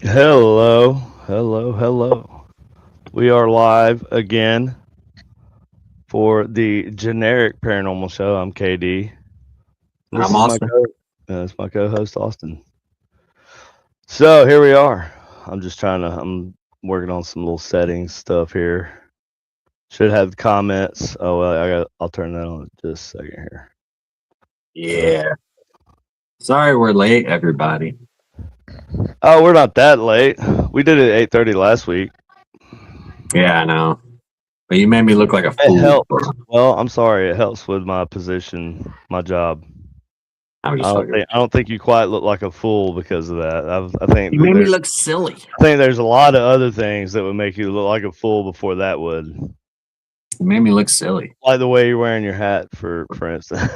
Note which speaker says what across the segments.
Speaker 1: Hello, hello, hello. We are live again for the generic paranormal show. I'm KD. This
Speaker 2: I'm
Speaker 1: is
Speaker 2: Austin.
Speaker 1: It's my co-host Austin. So here we are. I'm working on some little settings stuff here. Should have comments. Oh well, I'll turn that on just a second here.
Speaker 2: Yeah. Sorry we're late, everybody.
Speaker 1: Oh, we're not that late. We did it at 8:30 last week.
Speaker 2: Yeah, I know. But you made me look like a
Speaker 1: It
Speaker 2: fool.
Speaker 1: helps. Well, I'm sorry. It helps with my position, my job.
Speaker 2: I'm just fucking.
Speaker 1: I don't think you quite look like a fool because of that. I think
Speaker 2: You made me look silly.
Speaker 1: I think there's a lot of other things that would make you look like a fool before that would.
Speaker 2: You made me look silly.
Speaker 1: Like the way you're wearing your hat, for instance.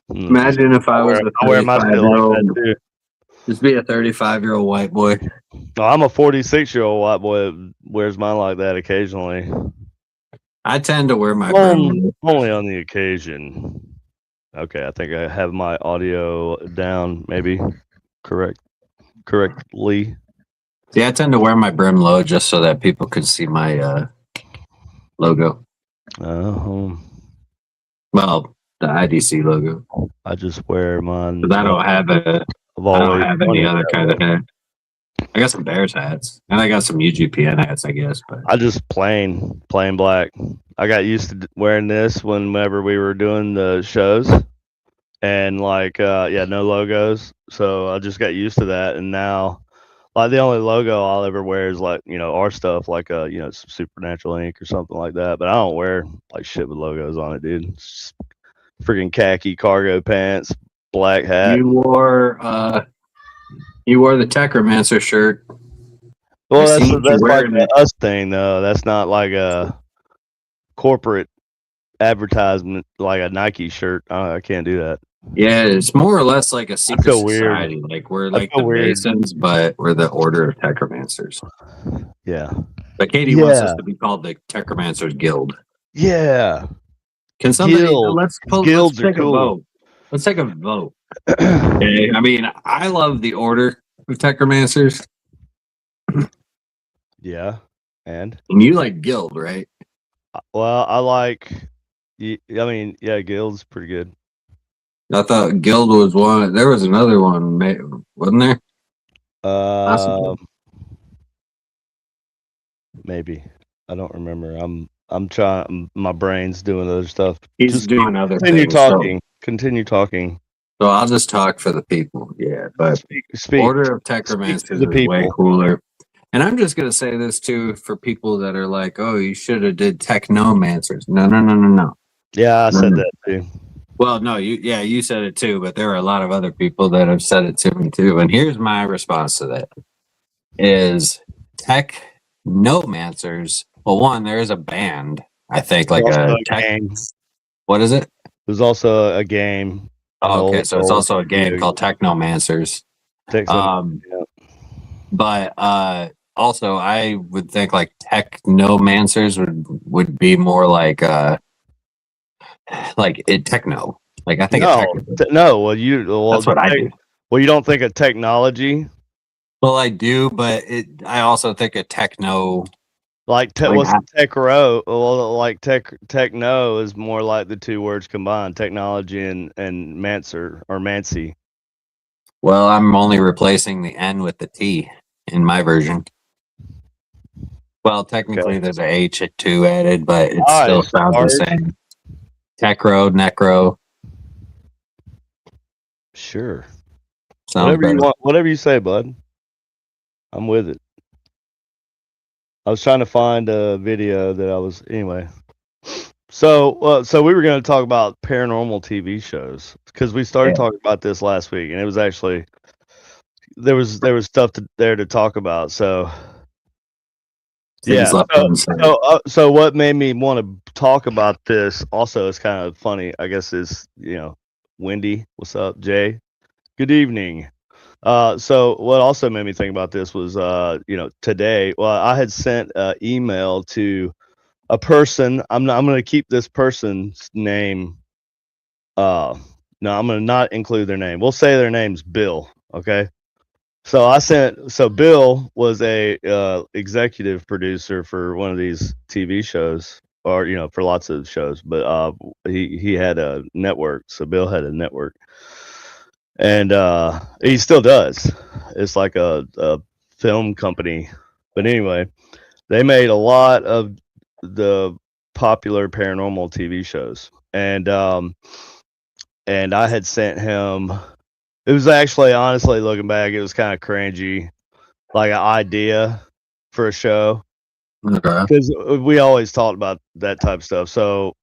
Speaker 2: Imagine if I was
Speaker 1: I wear my shit like that too.
Speaker 2: Just be a 35-year-old white boy.
Speaker 1: No, I'm a 46-year-old white boy that wears mine like that occasionally.
Speaker 2: I tend to wear my
Speaker 1: only on the occasion. Okay, I think I have my audio down, maybe correctly.
Speaker 2: See, I tend to wear my brim low just so that people can see my logo. Well, the IDC logo.
Speaker 1: I just wear mine.
Speaker 2: But I don't have any other kind of hat. I got some Bears hats, and I got some UGPN hats, I guess. But
Speaker 1: I just plain black. I got used to wearing this whenever we were doing the shows, and no logos. So I just got used to that, and now, like, the only logo I'll ever wear is our stuff, like some Supernatural Ink or something like that. But I don't wear like shit with logos on it, dude. It's freaking khaki cargo pants, black hat.
Speaker 2: You wore the Techromancer shirt.
Speaker 1: Well, that's like an us thing, though. That's not like a corporate advertisement, like a Nike shirt. I can't do that.
Speaker 2: Yeah, it's more or less like a secret society. Weird. Like we're like the Masons, but we're the Order of Techromancers.
Speaker 1: Yeah.
Speaker 2: But Katie wants us to be called the Techromancers Guild.
Speaker 1: Yeah.
Speaker 2: Can somebody let's take a vote. Let's take a vote. Okay. I mean, I love the Order of Techromancers.
Speaker 1: Yeah. And
Speaker 2: you like Guild, right?
Speaker 1: Well, I like. Guild's pretty good.
Speaker 2: I thought Guild was one. There was another one, wasn't there?
Speaker 1: Maybe. I don't remember. I'm trying. My brain's doing other stuff.
Speaker 2: He's doing other
Speaker 1: things.
Speaker 2: Talking.
Speaker 1: Continue talking.
Speaker 2: So I'll just talk for the people. Yeah, but Order of Techromancers is way cooler. And I'm just gonna say this too for people that are like, "Oh, you should have did Technomancers." No.
Speaker 1: Yeah, I said that too.
Speaker 2: Well, no, you said it too, but there are a lot of other people that have said it to me too. And here's my response to that: Technomancers. Well, one, there is a band. I think like a
Speaker 1: game.
Speaker 2: What is it?
Speaker 1: There's also a game.
Speaker 2: Oh, okay, so it's also a game called Technomancers. But also, I would think like Technomancers would be more like techno. Like I think
Speaker 1: no. Well,
Speaker 2: that's what I do.
Speaker 1: Well, you don't think of technology?
Speaker 2: Well, I do, but I also think of techno.
Speaker 1: What's techro? Well, like techno is more like the two words combined, technology and mancer or mancy.
Speaker 2: Well, I'm only replacing the N with the T in my version. Well, technically there's a H at 2 added, but it still sounds the same. Techro, necro.
Speaker 1: Sure.
Speaker 2: Sounds
Speaker 1: whatever you say, bud. I'm with it. I was trying to find a video that I was anyway. So we were going to talk about paranormal TV shows because we started talking about this last week, and it was actually there was stuff there to talk about. So yeah. So what made me want to talk about this also. It's kind of funny. I guess is Wendy. What's up, Jay? Good evening. So what also made me think about this was today. Well, I had sent an email to a person. I'm going to keep this person's name. No, I'm going to not include their name. We'll say their name's Bill. Okay. So Bill was a executive producer for one of these TV shows, or for lots of shows, but he had a network. So Bill had a network, and he still does. It's like a film company, but anyway, they made a lot of the popular paranormal TV shows, and I had sent him. It was actually, honestly, looking back, it was kind of cringy, like an idea for a show, because we always talked about that type of stuff. So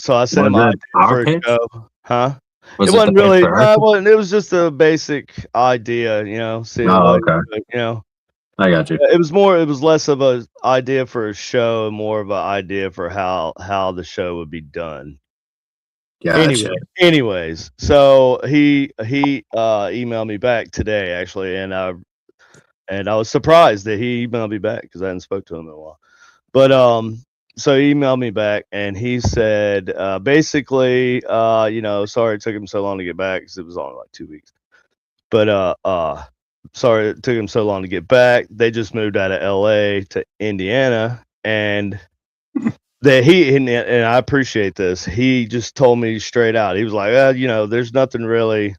Speaker 1: I sent him an idea for a show, huh? It wasn't really. No, it wasn't. It was just a basic idea, See,
Speaker 2: I got you.
Speaker 1: It was more. It was less of a idea for a show and more of an idea for how the show would be done.
Speaker 2: Gotcha.
Speaker 1: Anyways, so he emailed me back today actually, and I was surprised that he emailed me back because I hadn't spoke to him in a while. But so he emailed me back and he said basically sorry it took him so long to get back because it was only like 2 weeks. But sorry it took him so long to get back. They just moved out of LA to Indiana, and that and I appreciate this. He just told me straight out. He was like, there's nothing really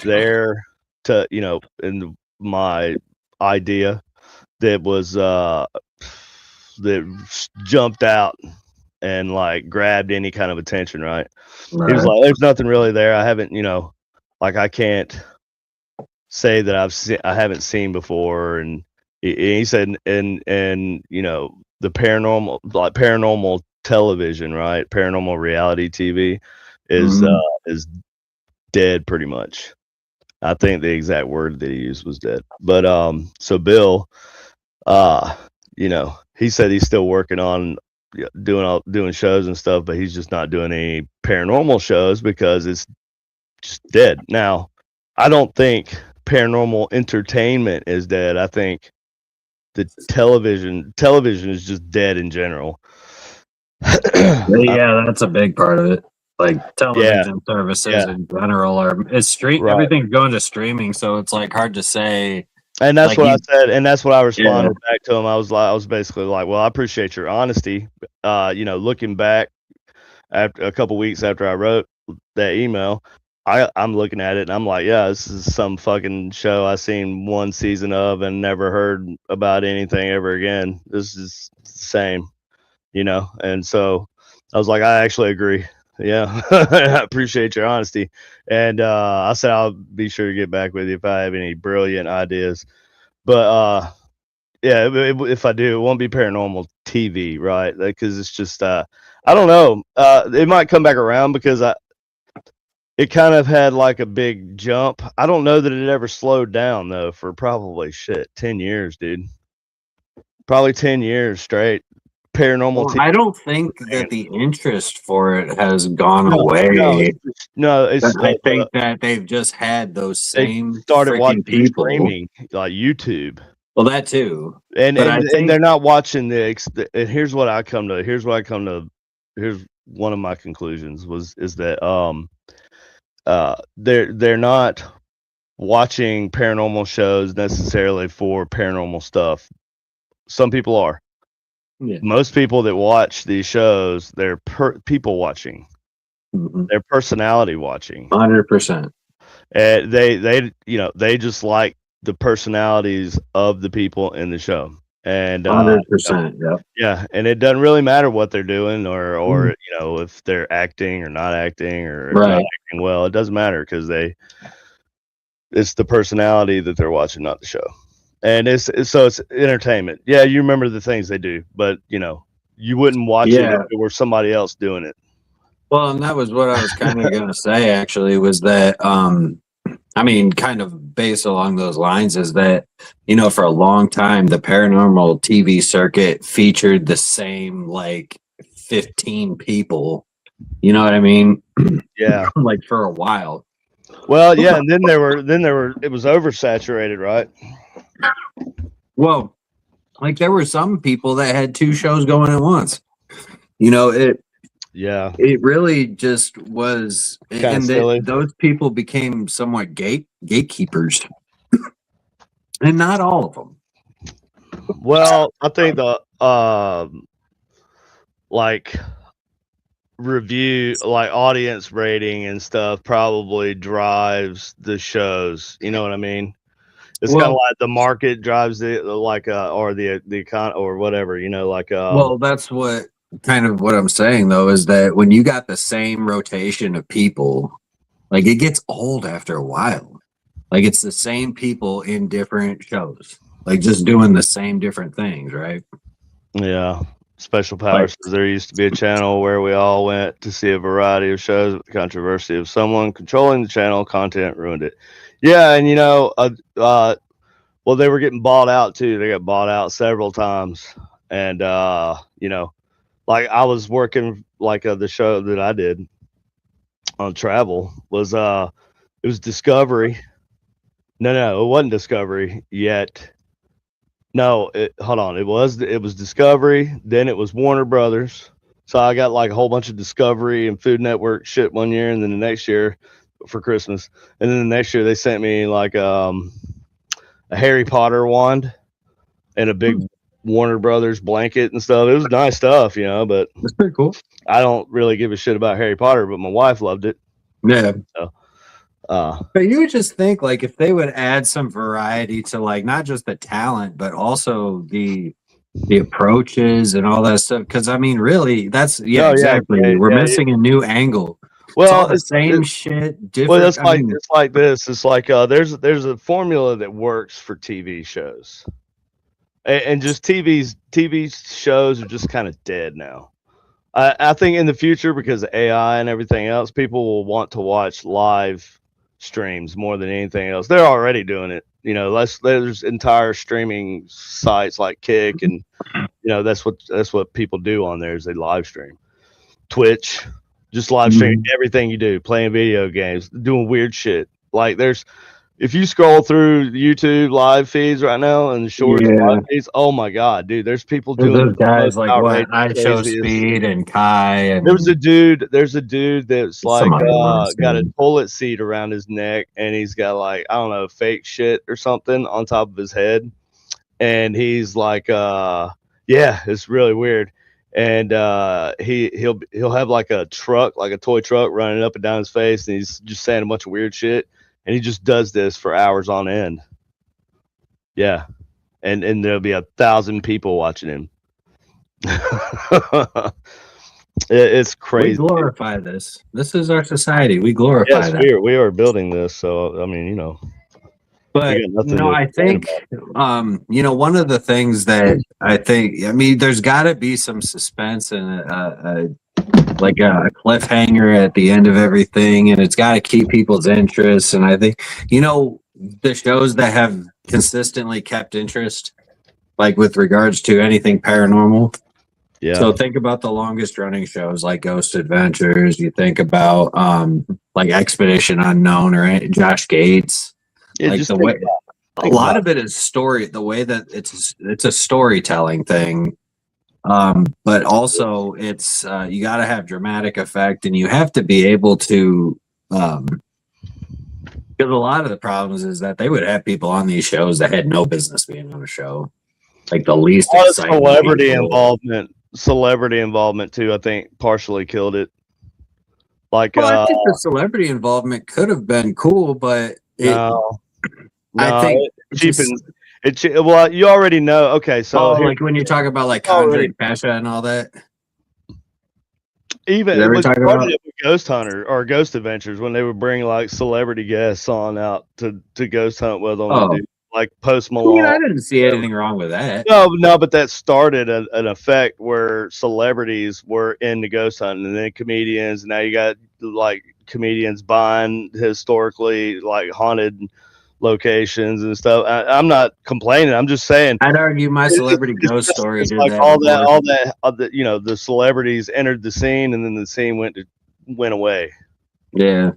Speaker 1: there to, in my idea that was that jumped out and like grabbed any kind of attention, right? He was like, there's nothing really there. I haven't, like I can't say that I haven't seen before, and he said, and the paranormal television, right? Paranormal reality TV is dead pretty much. I think the exact word that he used was dead. But so Bill, he said he's still working on doing shows and stuff, but he's just not doing any paranormal shows because it's just dead. Now, I don't think paranormal entertainment is dead. I think the television is just dead in general.
Speaker 2: Yeah, that's a big part of it. Like television services in general everything's going to streaming, so it's like hard to say.
Speaker 1: And that's what I said, and that's what I responded back to him. I was basically like, well, I appreciate your honesty. Looking back after a couple weeks after I wrote that email, I'm looking at it and I'm like, yeah, this is some fucking show I seen one season of and never heard about anything ever again. This is the same, and so I was like, I actually agree. Yeah, I appreciate your honesty. And I said I'll be sure to get back with you if I have any brilliant ideas. But yeah, if I do, it won't be paranormal TV, right? Because it's just I don't know. It might come back around because it kind of had like a big jump. I don't know that it ever slowed down though for probably 10 years, dude. Probably 10 years straight. Paranormal TV.
Speaker 2: I don't think that the interest for it has gone away.
Speaker 1: No,
Speaker 2: I think that they've just had those same
Speaker 1: started watching
Speaker 2: people
Speaker 1: streaming like YouTube.
Speaker 2: Well, that too,
Speaker 1: and they're not watching and here's what I come to. Here's one of my conclusions is that they're not watching paranormal shows necessarily for paranormal stuff. Some people are. Yeah. Most people that watch these shows, they're people watching. Mm-hmm. They're personality watching.
Speaker 2: 100%.
Speaker 1: And they just like the personalities of the people in the show. And
Speaker 2: 100%.
Speaker 1: Yeah, and it doesn't really matter what they're doing or if they're acting or not acting or not acting well. It doesn't matter because it's the personality that they're watching, not the show. And it's entertainment. Yeah, you remember the things they do, but you wouldn't watch it if it were somebody else doing it.
Speaker 2: Well, and that was what I was kind of going to say, actually, was that, I mean, kind of based along those lines is that, for a long time, the paranormal TV circuit featured the same, like, 15 people. You know what I mean?
Speaker 1: Yeah.
Speaker 2: Like for a while.
Speaker 1: Well, yeah, and then there were it was oversaturated, right?
Speaker 2: Well, like there were some people that had 2 shows going at once. You know, it really just was, and those people became somewhat gatekeepers, and not all of them.
Speaker 1: Well, I think the like review, like audience rating and stuff, probably drives the shows. You know what I mean? It's kind of like the market drives it, like or the econ or whatever. You know, like
Speaker 2: well, that's what kind of what I'm saying though, is that when you got the same rotation of people, like it gets old after a while. Like it's the same people in different shows, like just doing the same different things, right?
Speaker 1: Yeah. Special Powers says there used to be a channel where we all went to see a variety of shows, but the controversy of someone controlling the channel content ruined it. Yeah, and you know, well, they were getting bought out too. They got bought out several times, and you know, like I was working like the show that I did on travel was it was Discovery. No, it wasn't Discovery yet. No, hold on. It was Discovery. Then it was Warner Brothers. So I got like a whole bunch of Discovery and Food Network shit one year, and then the next year for Christmas, and then the next year they sent me like a Harry Potter wand and a big Warner Brothers blanket and stuff. It was nice stuff, you know. But
Speaker 2: that's pretty cool.
Speaker 1: I don't really give a shit about Harry Potter, but my wife loved it.
Speaker 2: Yeah.
Speaker 1: So,
Speaker 2: but you would just think like if they would add some variety to like not just the talent but also the approaches and all that stuff, because I mean really that's exactly we're missing a new angle.
Speaker 1: Well,
Speaker 2: it's the same shit different.
Speaker 1: Well, it's like it's like this. It's like there's a formula that works for TV shows, and just TV shows are just kind of dead now. I think in the future, because of AI and everything else, people will want to watch live streams more than anything else. They're already doing it. You know, there's entire streaming sites like Kick, and you know that's what people do on there is they live stream. Twitch, just live stream everything you do, playing video games, doing weird shit. Like if you scroll through YouTube live feeds right now and shorts live feeds, oh my god, dude, there's people doing
Speaker 2: those guys like what I Show Speed and Kai, and
Speaker 1: there's a dude that's like got a toilet seat around his neck, and he's got like I don't know, fake shit or something on top of his head, and he's like yeah, it's really weird. And he'll have like a truck, like a toy truck running up and down his face, and he's just saying a bunch of weird shit, and he just does this for hours on end. Yeah. And there'll be 1,000 people watching him. It's crazy.
Speaker 2: We glorify this. This is our society. We glorify that.
Speaker 1: We are building this. So I mean, you know.
Speaker 2: But I think you know, one of the things that I mean, there's got to be some suspense and like a cliffhanger at the end of everything, and it's got to keep people's interest. And I think, you know, the shows that have consistently kept interest, like with regards to anything paranormal. Yeah. So think about the longest running shows like Ghost Adventures. You think about like Expedition Unknown or Josh Gates. Yeah, like the way a lot of it is story, the way that it's a storytelling thing. But also it's you got to have dramatic effect, and you have to be able to because a lot of the problems is that they would have people on these shows that had no business being on a show, like the least
Speaker 1: celebrity involvement too, I think partially killed it. Like
Speaker 2: I think the celebrity involvement could have been cool, but I think
Speaker 1: it cheapens it. Well, you already know. Okay, so
Speaker 2: like when you talk about like Conjuring Pasha and all that.
Speaker 1: Even it was started with Ghost Hunter or Ghost Adventures when they would bring like celebrity guests on out to ghost hunt with them. And do, like Post Malone.
Speaker 2: I didn't see anything wrong with that.
Speaker 1: No, but that started an effect where celebrities were into ghost hunting, and then comedians. Now you got like comedians buying historically like haunted locations and stuff. I'm not complaining. I'm just saying
Speaker 2: I'd argue my celebrity ghost story
Speaker 1: it's
Speaker 2: did
Speaker 1: like
Speaker 2: that.
Speaker 1: all that, you know, the celebrities entered the scene and then the scene went away.
Speaker 2: Yeah.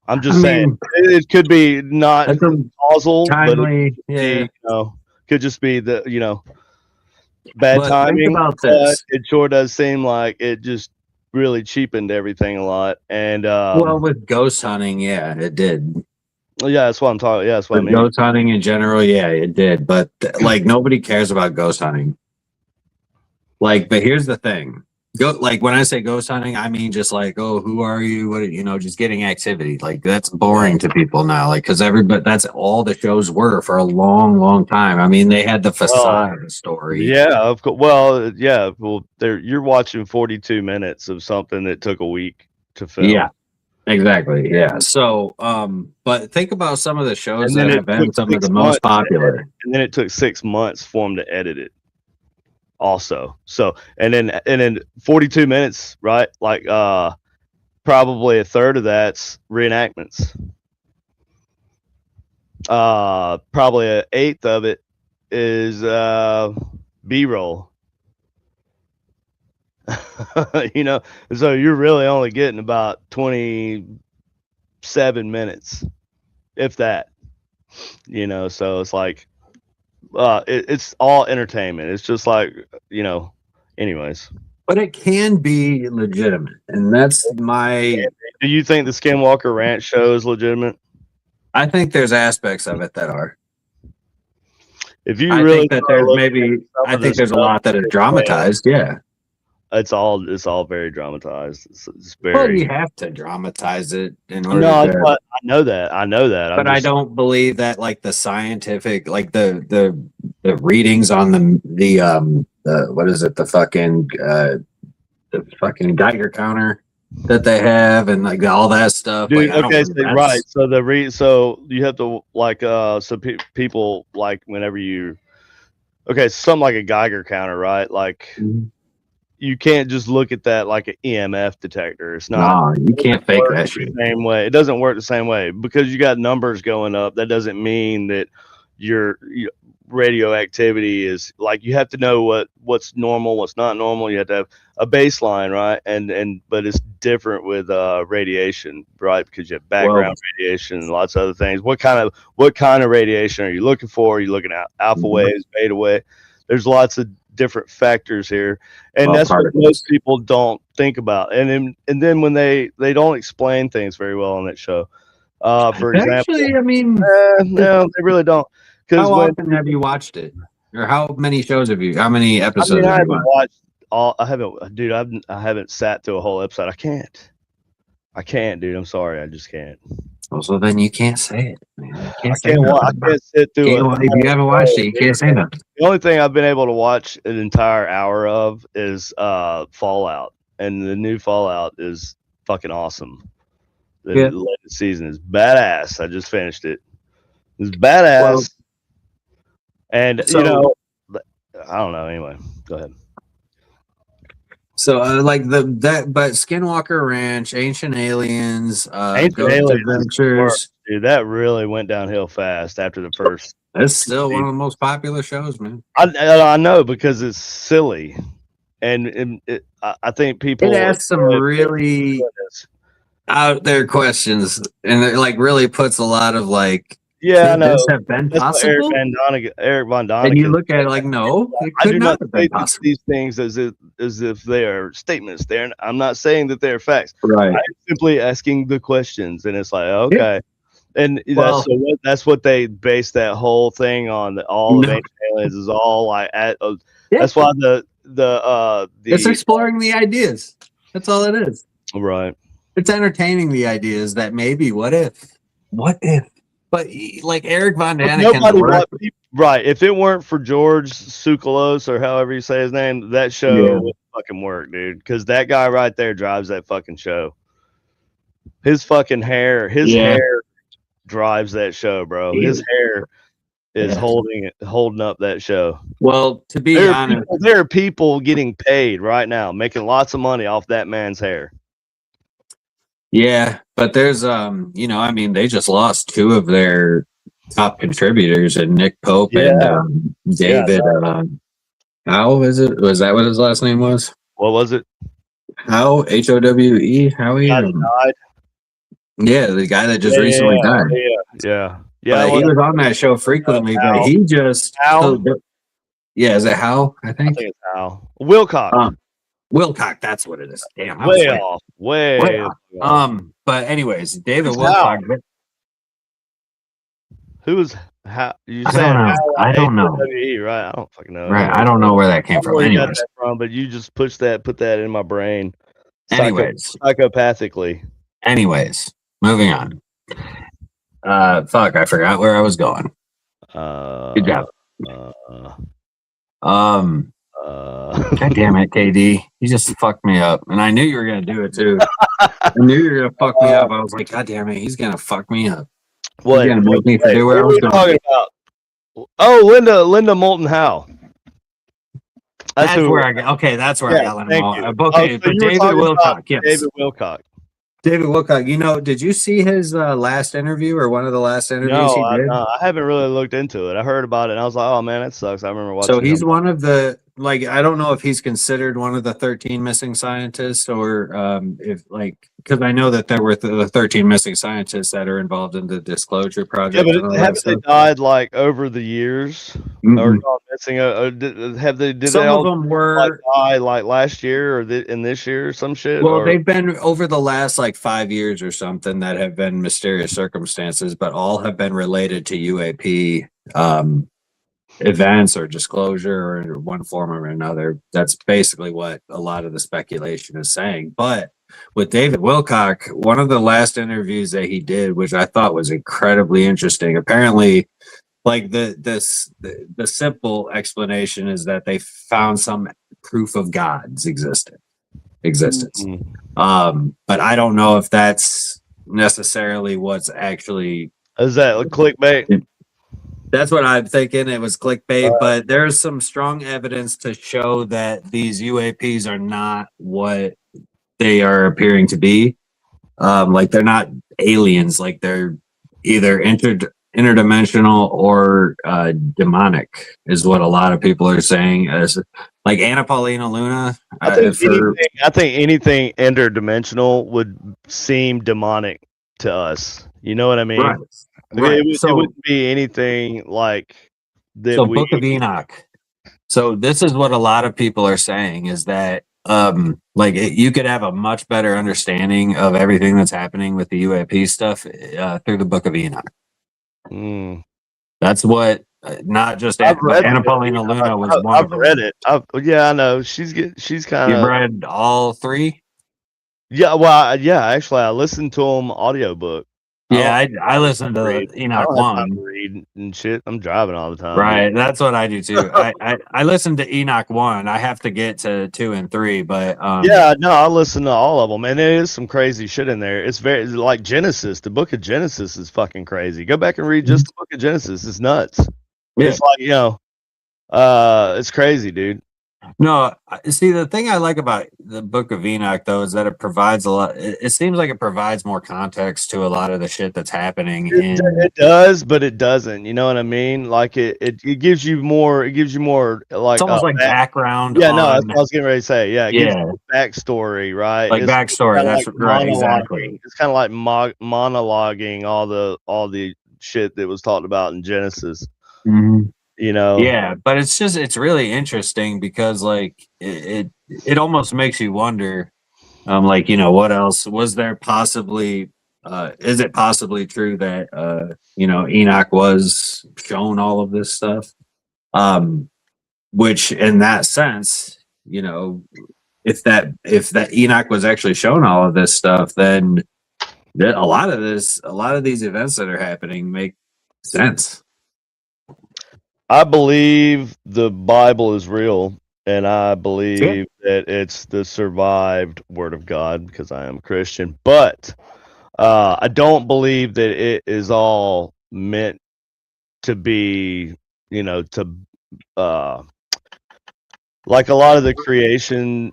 Speaker 1: I'm just saying it could be not causal, but it
Speaker 2: timely,
Speaker 1: could be, you know, could just be the, you know, bad
Speaker 2: But
Speaker 1: timing.
Speaker 2: think about
Speaker 1: But
Speaker 2: this.
Speaker 1: it sure does seem like it just really cheapened everything a lot. And
Speaker 2: Well, with ghost hunting, yeah, it did.
Speaker 1: yeah, that's what I'm talking. Yeah, that's what I
Speaker 2: With
Speaker 1: mean.
Speaker 2: ghost hunting in general, yeah, it did. But like nobody cares about ghost hunting. Like, but here's the thing. Like when I say ghost hunting, I mean just like, oh, who are you? What, you know, just getting activity. Like that's boring to people now. Like because everybody, that's all the shows were for a long, long time. I mean, they had the facade story.
Speaker 1: Yeah, of course. Well, yeah. Well, you're watching 42 minutes of something that took a week to film.
Speaker 2: Yeah, exactly. Yeah. So, but think about some of the shows that have been some of the most popular.
Speaker 1: And then it took 6 months for them to edit it. Also, so and then 42 minutes, right? Like probably a third of that's reenactments. Probably an eighth of it is B-roll. You know, so you're really only getting about 27 minutes, if that. You know, so it's like it's all entertainment. It's just like, you know, anyways.
Speaker 2: But it can be legitimate, and that's my.
Speaker 1: Do you think the Skinwalker Ranch show is legitimate?
Speaker 2: I think there's aspects of it that are.
Speaker 1: If you
Speaker 2: I
Speaker 1: really
Speaker 2: think that there's maybe, I think there's a lot that is dramatized. Yeah,
Speaker 1: it's all very dramatized. It's very.
Speaker 2: Well, you have to dramatize it in order.
Speaker 1: No, I know that. I know that.
Speaker 2: But I don't believe that, like the scientific, like the readings on the what is it, the fucking Geiger counter that they have, and like all that stuff.
Speaker 1: Dude,
Speaker 2: like,
Speaker 1: okay, so, right. So so you have to like so people like whenever you something like a Geiger counter, right? Like you can't just look at that like an EMF detector. It's not.
Speaker 2: No, you can't fake that shit.
Speaker 1: The same way. It doesn't work the same way because you got numbers going up. That doesn't mean that your radioactivity is like, you have to know what's normal, what's not normal. You have to have a baseline, right? And but it's different with radiation, right? Because you have background radiation and lots of other things. What kind of radiation are you looking for? Are you looking at alpha waves, beta wave? There's lots of different factors here, and that's what most people don't think about. And then when they don't explain things very well on that show. For example,
Speaker 2: actually, I mean,
Speaker 1: no, they really don't.
Speaker 2: How often have you watched it, or how many shows have you? How many episodes?
Speaker 1: I haven't watched all. I haven't, dude. I haven't sat through a whole episode. I can't, dude. I'm sorry, I just can't.
Speaker 2: Well, so then you can't say it. Man.
Speaker 1: I can't sit through it.
Speaker 2: If you haven't watched it, you can't say that.
Speaker 1: The only thing I've been able to watch an entire hour of is Fallout, and the new Fallout is fucking awesome. The latest season is badass. I just finished it. It's badass. Well, and so, you know, I don't know. Anyway, go ahead.
Speaker 2: So like but Skinwalker Ranch, Ancient Aliens,
Speaker 1: Ancient Aliens Adventures, dude, that really went downhill fast after the first.
Speaker 2: It's still one of the most popular shows, man.
Speaker 1: I know, because it's silly, and I think people.
Speaker 2: It asks some really out there questions, and it like really puts a lot of like.
Speaker 1: Yeah, I know.
Speaker 2: This have been possible?
Speaker 1: Eric Von Doniken.
Speaker 2: And you look at it like, no, it could not have been possible.
Speaker 1: These things as if they are statements. I'm not saying that they're facts.
Speaker 2: Right.
Speaker 1: I'm simply asking the questions, and it's like, okay. Yeah. And that's what they base that whole thing on. All of Ancient Aliens is all like that's why the
Speaker 2: it's exploring the ideas. That's all it is.
Speaker 1: Right.
Speaker 2: It's entertaining the ideas that maybe what if. But like Eric Von Daniken,
Speaker 1: right? If it weren't for George Tsoukalos, or however you say his name, that show would fucking work, dude. Because that guy right there drives that fucking show. His fucking hair, hair drives that show, bro. His hair is holding up that show.
Speaker 2: Well, to be honest,
Speaker 1: there are people getting paid right now, making lots of money off that man's hair.
Speaker 2: Yeah, but there's you know, I mean, they just lost 2 of their top contributors, and Nick Pope and David. How is it? Was that what his last name was?
Speaker 1: What was it?
Speaker 2: How Howe? Howie? Yeah, the guy that just recently died.
Speaker 1: Yeah.
Speaker 2: But he was on that show frequently, but he just is it Hal? I think
Speaker 1: it's Hal. Wilcox.
Speaker 2: Wilcox, that's what it is. Damn, I
Speaker 1: way off. Way
Speaker 2: off. But anyways, David Wilcox.
Speaker 1: Who was how you
Speaker 2: saying? I don't know.
Speaker 1: Right? I don't fucking know.
Speaker 2: Right, I don't know where that came from. Anyways,
Speaker 1: but you just put that in my brain.
Speaker 2: Anyways,
Speaker 1: psychopathically.
Speaker 2: Anyways, moving on. Fuck, I forgot where I was going. Good job. God damn it, KD. You just fucked me up. And I knew you were gonna do it too. I knew you were gonna fuck me up. I was like, God damn it, he's gonna fuck me up.
Speaker 1: What?
Speaker 2: He's gonna make me forget where I was
Speaker 1: talking about? Oh, Linda Moulton Howe.
Speaker 2: That's where I got. Okay, that's where I got Linda. Okay, but David Wilcox. Yes.
Speaker 1: David Wilcox.
Speaker 2: David Wilcox, did you see his last interview or one of the last interviews he did?
Speaker 1: No, I haven't really looked into it. I heard about it and I was like, oh man, that sucks. I remember watching.
Speaker 2: So he's one of the, I don't know if he's considered one of the 13 missing scientists or if because I know that there were the 13 missing scientists that are involved in the Disclosure Project.
Speaker 1: Yeah, but haven't they died over the years? Or gone missing? Did
Speaker 2: some
Speaker 1: they all
Speaker 2: of them were
Speaker 1: die last year or in this year or some shit?
Speaker 2: Well, they've been over the last 5 years or something that have been mysterious circumstances, but all have been related to UAP events or disclosure or one form or another. That's basically what a lot of the speculation is saying. But with David Wilcock, one of the last interviews that he did, which I thought was incredibly interesting, apparently the simple explanation is that they found some proof of God's existence. But I don't know if that's necessarily what's actually
Speaker 1: is that clickbait.
Speaker 2: That's what I'm thinking. It was clickbait, but there's some strong evidence to show that these UAPs are not what they are appearing to be. They're not aliens. They're either interdimensional or demonic, is what a lot of people are saying. As Anna Paulina Luna,
Speaker 1: I think anything interdimensional would seem demonic to us. You know what I mean?
Speaker 2: Right.
Speaker 1: It wouldn't be anything like that.
Speaker 2: So Book of Enoch. So this is what a lot of people are saying is that you could have a much better understanding of everything that's happening with the UAP stuff through the Book of Enoch. That's what not just Anna Paulina Luna was one of them.
Speaker 1: I've read it. I know she's kind of.
Speaker 2: You've read all three?
Speaker 1: Yeah, well, actually, I listened to them audiobook.
Speaker 2: Yeah, I listen to Enoch 1.
Speaker 1: Read and shit. I'm driving all the time.
Speaker 2: Right, that's what I do too. I listen to Enoch 1. I have to get to 2 and 3, but
Speaker 1: I listen to all of them, and there is some crazy shit in there. It's very like Genesis. The Book of Genesis is fucking crazy. Go back and read just the Book of Genesis. It's nuts. Yeah. It's it's crazy, dude.
Speaker 2: No, see, the thing I like about the Book of Enoch, though, is that it provides a lot. It seems like it provides more context to a lot of the shit that's happening.
Speaker 1: It does, but it doesn't. You know what I mean? It gives you more. It gives you more
Speaker 2: it's almost like background.
Speaker 1: Yeah, no, that's what I was getting ready to say. Yeah, it gives you backstory, right?
Speaker 2: Backstory. That's right. Exactly.
Speaker 1: It's kind of like monologuing all the shit that was talked about in Genesis.
Speaker 2: Mm-hmm.
Speaker 1: Yeah,
Speaker 2: but it's really interesting because it almost makes you wonder what else was there possibly is it possibly true that Enoch was shown all of this stuff, which in that sense, if that Enoch was actually shown all of this stuff, then a lot of these events that are happening make sense.
Speaker 1: I believe the Bible is real, and I believe that it's the survived Word of God because I am a Christian. But I don't believe that it is all meant to be, like a lot of the creation,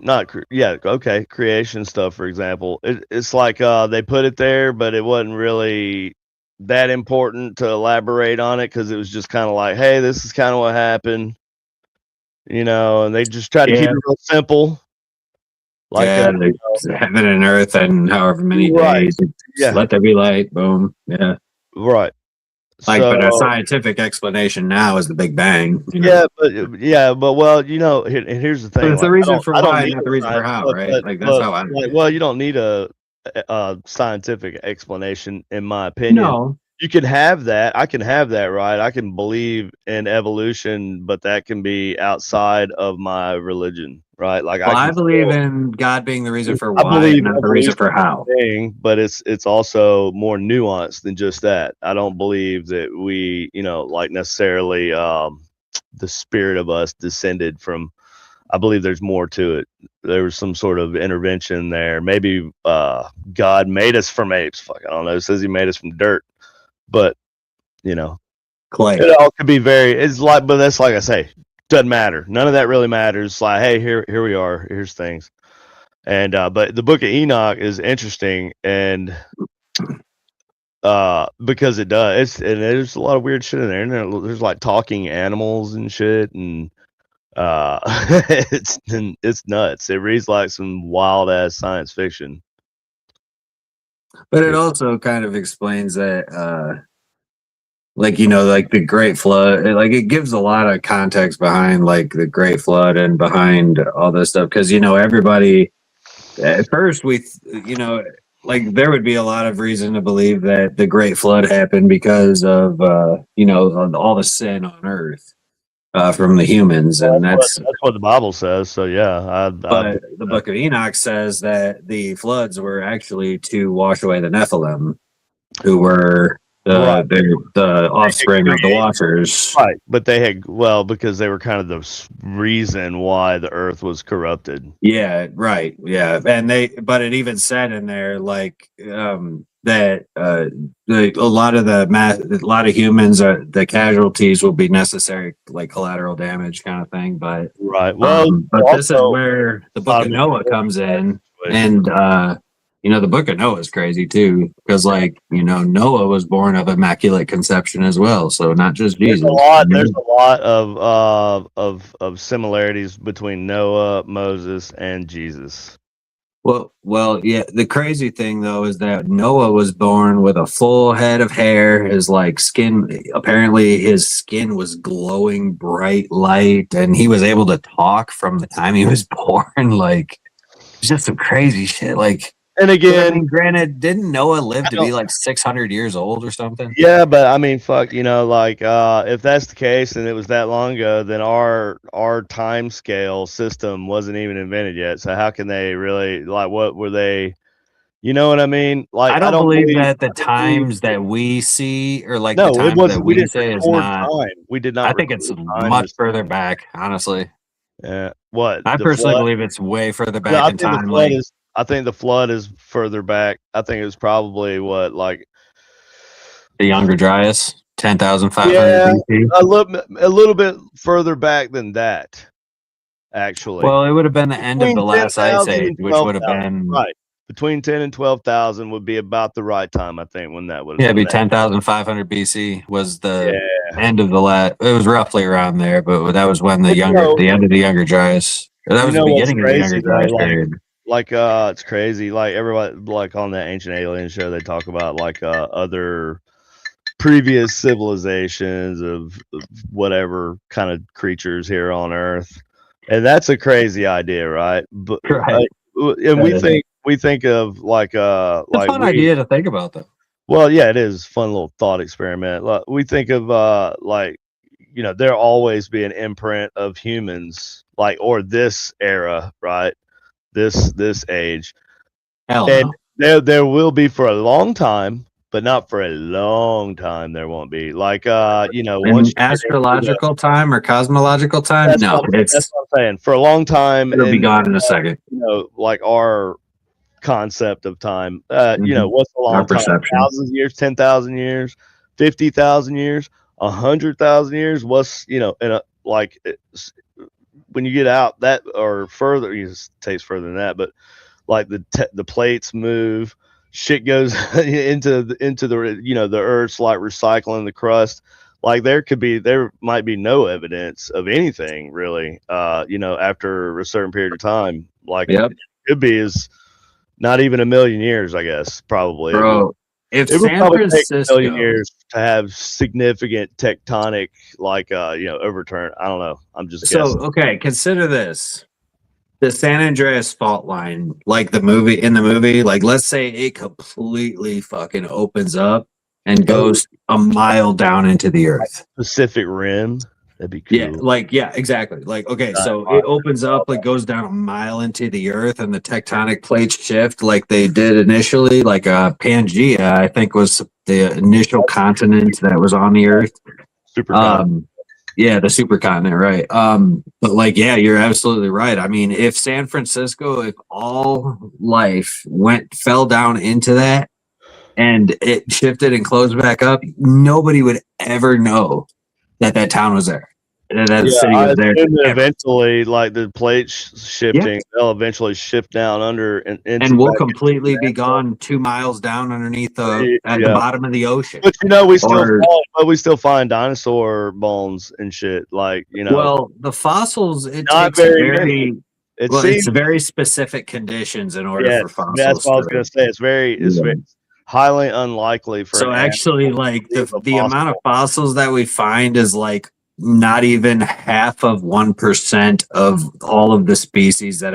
Speaker 1: creation stuff, for example. It's like they put it there, but it wasn't really that important to elaborate on it because it was just kind of like, hey, this is kind of what happened, and they just try to keep it real simple. Like,
Speaker 2: heaven and earth and however many days.
Speaker 1: Yeah.
Speaker 2: Let there be light. Boom. Yeah.
Speaker 1: Right.
Speaker 2: But a scientific explanation now is the Big Bang.
Speaker 1: Yeah, but well, here's the thing.
Speaker 2: But it's
Speaker 1: Like,
Speaker 2: the reason for
Speaker 1: I don't
Speaker 2: why,
Speaker 1: need
Speaker 2: not the
Speaker 1: a
Speaker 2: reason for
Speaker 1: science,
Speaker 2: how, right? Like that's how I
Speaker 1: well, you don't need a scientific explanation, in my opinion.
Speaker 2: No.
Speaker 1: You can have that. I can have that, right? I can believe in evolution, but that can be outside of my religion, right? Like,
Speaker 2: Well, I believe in God being the reason for why, and not the reason for how.
Speaker 1: But it's also more nuanced than just that. I don't believe that we, like necessarily the spirit of us descended from. I believe there's more to it. There was some sort of intervention there. Maybe God made us from apes. Fuck, I don't know. It says he made us from dirt, but
Speaker 2: clay.
Speaker 1: It all could be it's like, but that's like I say, doesn't matter. None of that really matters. It's like, hey, here we are. Here's things. And but the Book of Enoch is interesting, and because it does, and there's a lot of weird shit in there. And there's like talking animals and shit, and it's nuts. It reads like some wild ass science fiction.
Speaker 2: But it also kind of explains that like like the Great Flood, like it gives a lot of context behind like the Great Flood and behind all this stuff, because everybody at first like there would be a lot of reason to believe that the Great Flood happened because of all the sin on earth from the humans.
Speaker 1: Well,
Speaker 2: And
Speaker 1: that's what the Bible says. So yeah,
Speaker 2: but the Book of Enoch says that the floods were actually to wash away the Nephilim, who were the offspring of the Watchers.
Speaker 1: Right, but they had, because they were kind of the reason why the earth was corrupted.
Speaker 2: Yeah, right. Yeah, and but it even said in there like that a lot of humans, the casualties will be necessary, like collateral damage kind of thing. But
Speaker 1: right,
Speaker 2: but this is where the Book of Noah comes in, and the Book of Noah is crazy too, because Noah was born of immaculate conception as well, so not just Jesus.
Speaker 1: There's a lot of similarities between Noah, Moses, and Jesus.
Speaker 2: Well, yeah. The crazy thing though is that Noah was born with a full head of hair. His skin, apparently his skin was glowing bright light, and he was able to talk from the time he was born. Like, it's just some crazy shit. Like,
Speaker 1: and again,
Speaker 2: granted, didn't Noah live to be 600 years old or something?
Speaker 1: Yeah, but I mean, fuck, if that's the case and it was that long ago, then our time scale system wasn't even invented yet. So how can they really, what were they? You know what I mean? Like,
Speaker 2: I don't believe that the times that we see, or the times that we say, is not
Speaker 1: time. We did not.
Speaker 2: I think it's much further back, honestly.
Speaker 1: Yeah. What?
Speaker 2: I personally believe it's way further back in time.
Speaker 1: I think the flood is further back. I think it was probably
Speaker 2: the Younger Dryas, 10,500 BC.
Speaker 1: A little bit further back than that, actually.
Speaker 2: Well, it would have been the end of the last ice age, which would have been
Speaker 1: right between 10 and 12,000 would be about the right time, I think, when that would.
Speaker 2: Yeah, it'd be 10,500 BC was the end of the last. It was roughly around there, but that was when the end of the Younger Dryas. Or that was the beginning of the Younger Dryas period.
Speaker 1: It's crazy. Like everybody, on that Ancient Alien show, they talk about other previous civilizations of whatever kind of creatures here on Earth, and that's a crazy idea, right? But and we think of it's a
Speaker 2: fun idea to think about, though.
Speaker 1: Well, yeah, it is a fun little thought experiment. We think of there'll always be an imprint of humans, or this era, right? This age.
Speaker 2: And
Speaker 1: there will be for a long time, but not for a long time. There won't be
Speaker 2: once astrological time or cosmological time.
Speaker 1: That's what I'm saying. For a long time,
Speaker 2: it'll be gone in a second.
Speaker 1: Our concept of time. What's a long time? 1,000 years, 10,000 years, 50,000 years, 100,000 years. What's when you get out that or further, it takes further than that, but the plates move, shit goes into the the Earth's like recycling the crust. Like there might be no evidence of anything really. After a certain period of time, like
Speaker 2: Yep.
Speaker 1: it could be as not even a million years, I guess. Probably
Speaker 2: Bro, if
Speaker 1: it would
Speaker 2: San
Speaker 1: probably take a million
Speaker 2: Francisco,
Speaker 1: years to have significant tectonic like overturn. I don't know. I'm just
Speaker 2: so
Speaker 1: guessing.
Speaker 2: okay, consider this. The San Andreas fault line, like in the movie, like let's say it completely fucking opens up and
Speaker 1: Oh,
Speaker 2: goes a mile down into the earth.
Speaker 1: Pacific Rim. That'd be cool.
Speaker 2: Yeah, exactly. Like, okay,
Speaker 1: Giant
Speaker 2: so it opens
Speaker 1: monster.
Speaker 2: up, like goes down a mile into the earth, and the tectonic plates shift like they did initially. Like Pangea, I think, was the initial continent that was on the earth.
Speaker 1: Supercontinent.
Speaker 2: Yeah, the supercontinent, right? But like, yeah, you're absolutely right. I mean, if San Francisco, if all life fell down into that and it shifted and closed back up, nobody would ever know that town was there, that
Speaker 1: Yeah,
Speaker 2: city
Speaker 1: I
Speaker 2: was there
Speaker 1: assume that
Speaker 2: ever.
Speaker 1: eventually, like the plates
Speaker 2: Yeah,
Speaker 1: shifting, they'll eventually shift down under and into
Speaker 2: and we'll
Speaker 1: back into
Speaker 2: completely be
Speaker 1: mantle.
Speaker 2: gone 2 miles down underneath at the
Speaker 1: Yeah,
Speaker 2: bottom of the ocean.
Speaker 1: but
Speaker 2: Or
Speaker 1: we still find dinosaur bones and shit. Like
Speaker 2: well, the fossils, it
Speaker 1: not
Speaker 2: takes
Speaker 1: very many. It
Speaker 2: it's
Speaker 1: seems.
Speaker 2: very specific conditions in order
Speaker 1: Yes,
Speaker 2: for
Speaker 1: that's
Speaker 2: fossils
Speaker 1: what I was
Speaker 2: to.
Speaker 1: gonna say. It's
Speaker 2: Yeah.
Speaker 1: very highly unlikely for
Speaker 2: So
Speaker 1: an animal
Speaker 2: actually, like
Speaker 1: to leave a
Speaker 2: the amount of
Speaker 1: fossil.
Speaker 2: fossils that we find is like not even half of 1% of all of the species that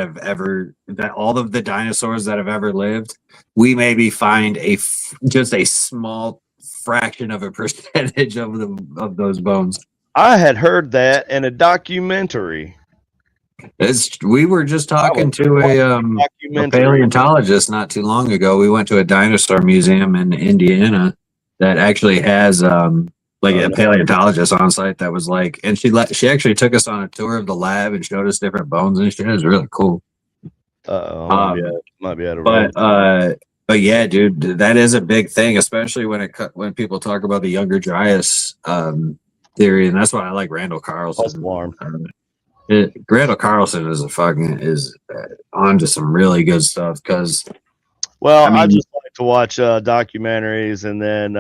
Speaker 2: all of the dinosaurs that have ever lived. We maybe find just a small fraction of a percentage of those bones.
Speaker 1: I had heard that in a documentary.
Speaker 2: We were just
Speaker 1: I was
Speaker 2: talking to a
Speaker 1: documentary.
Speaker 2: paleontologist not too long ago. We went to a dinosaur museum in Indiana that actually has like
Speaker 1: Oh
Speaker 2: a
Speaker 1: no.
Speaker 2: paleontologist on site that was like, and she actually took us on a tour of the lab and showed us different bones and shit. It was really cool.
Speaker 1: I
Speaker 2: Um,
Speaker 1: might be out of
Speaker 2: but
Speaker 1: range.
Speaker 2: but yeah, dude, that is a big thing, especially when people talk about the Younger Dryas theory, and that's why I like Randall
Speaker 1: False
Speaker 2: Carlson.
Speaker 1: alarm.
Speaker 2: Randall Carlson is onto some really good stuff because
Speaker 1: Well,
Speaker 2: I
Speaker 1: I
Speaker 2: mean,
Speaker 1: just like to watch documentaries and then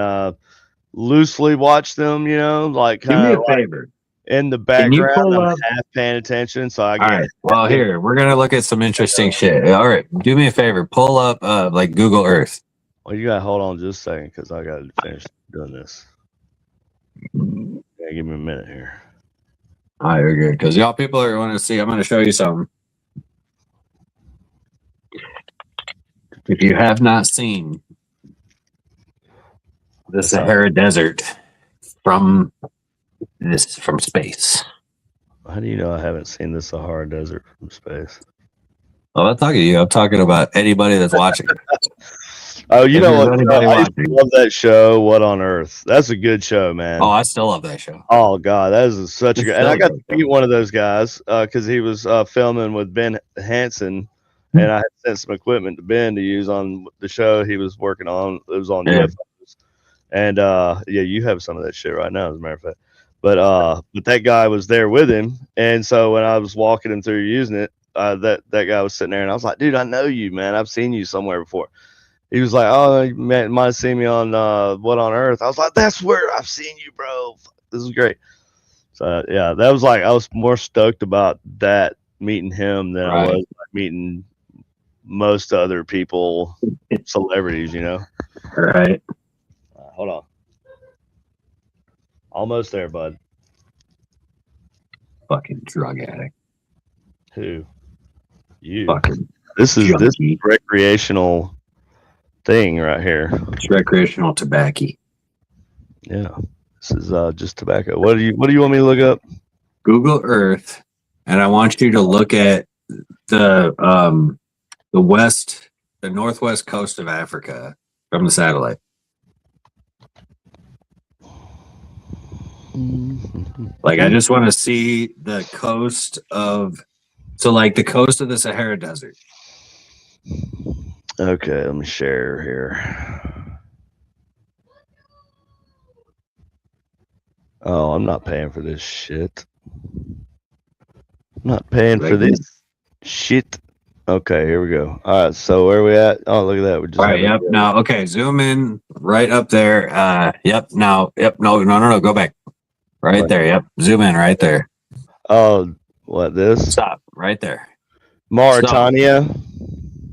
Speaker 1: loosely watch them. Like
Speaker 2: do me
Speaker 1: kind
Speaker 2: a
Speaker 1: of like
Speaker 2: favor.
Speaker 1: in the
Speaker 2: Can you
Speaker 1: background.
Speaker 2: pull
Speaker 1: I'm
Speaker 2: up?
Speaker 1: half paying attention, so I
Speaker 2: All
Speaker 1: get.
Speaker 2: right. Well, here we're gonna look at some interesting shit. All right, do me a favor. Pull up like Google Earth.
Speaker 1: Well, you gotta hold on just a second because I gotta finish doing this. Yeah, give me a minute here.
Speaker 2: All right, we're good because y'all people are want to see. I'm going to show you something. If you have not seen the Sahara Desert from space.
Speaker 1: How do you know I haven't seen the Sahara Desert from space?
Speaker 2: I'm not talking to you. I'm talking about anybody that's watching.
Speaker 1: Oh, you
Speaker 2: If
Speaker 1: know
Speaker 2: there's
Speaker 1: what?
Speaker 2: anybody
Speaker 1: I used to
Speaker 2: watching.
Speaker 1: love that show. What on Earth? That's a good show, man.
Speaker 2: Oh, I still love that show.
Speaker 1: Oh God, that is such a
Speaker 2: It's
Speaker 1: good. And
Speaker 2: still
Speaker 1: I
Speaker 2: a
Speaker 1: got
Speaker 2: great
Speaker 1: to meet
Speaker 2: show.
Speaker 1: one of those guys because he was filming with Ben Hansen, and I had sent some equipment to Ben to use on the show he was working on. It was on
Speaker 2: Yeah.
Speaker 1: UFOs, and yeah, you have some of that shit right now, as a matter of fact. But that guy was there with him, and so when I was walking him through using it, that guy was sitting there, and I was like, "Dude, I know you, man. I've seen you somewhere before." He was like, "Oh, you might have seen me on What on Earth." I was like, "That's where I've seen you, bro. This is great." So yeah, that was like I was more stoked about that meeting him than I was like, meeting most other people, celebrities.
Speaker 2: Right.
Speaker 1: Hold on, almost there, bud.
Speaker 2: Fucking drug addict.
Speaker 1: Who? You.
Speaker 2: Fucking
Speaker 1: This is
Speaker 2: junkie.
Speaker 1: recreational thing right here.
Speaker 2: It's recreational tobacco.
Speaker 1: Yeah, this is just tobacco. What do you want me to look up?
Speaker 2: Google Earth, and I want you to look at the northwest coast of Africa from the satellite. Like, I just want to see the coast of, the coast of the Sahara Desert.
Speaker 1: Okay, let me share here. Oh, I'm not paying for this shit. I'm not paying for this shit. Okay, here we go. All right, so where are we at? Oh, look at that. We just
Speaker 2: All
Speaker 1: have
Speaker 2: right.
Speaker 1: it.
Speaker 2: Yep. Now, okay. Zoom in right up there. Yep. Now, yep. No, no, no, no. Go back. Right there. Yep. Zoom in right there.
Speaker 1: Oh, what this?
Speaker 2: Stop right there. So,
Speaker 1: Mauritania.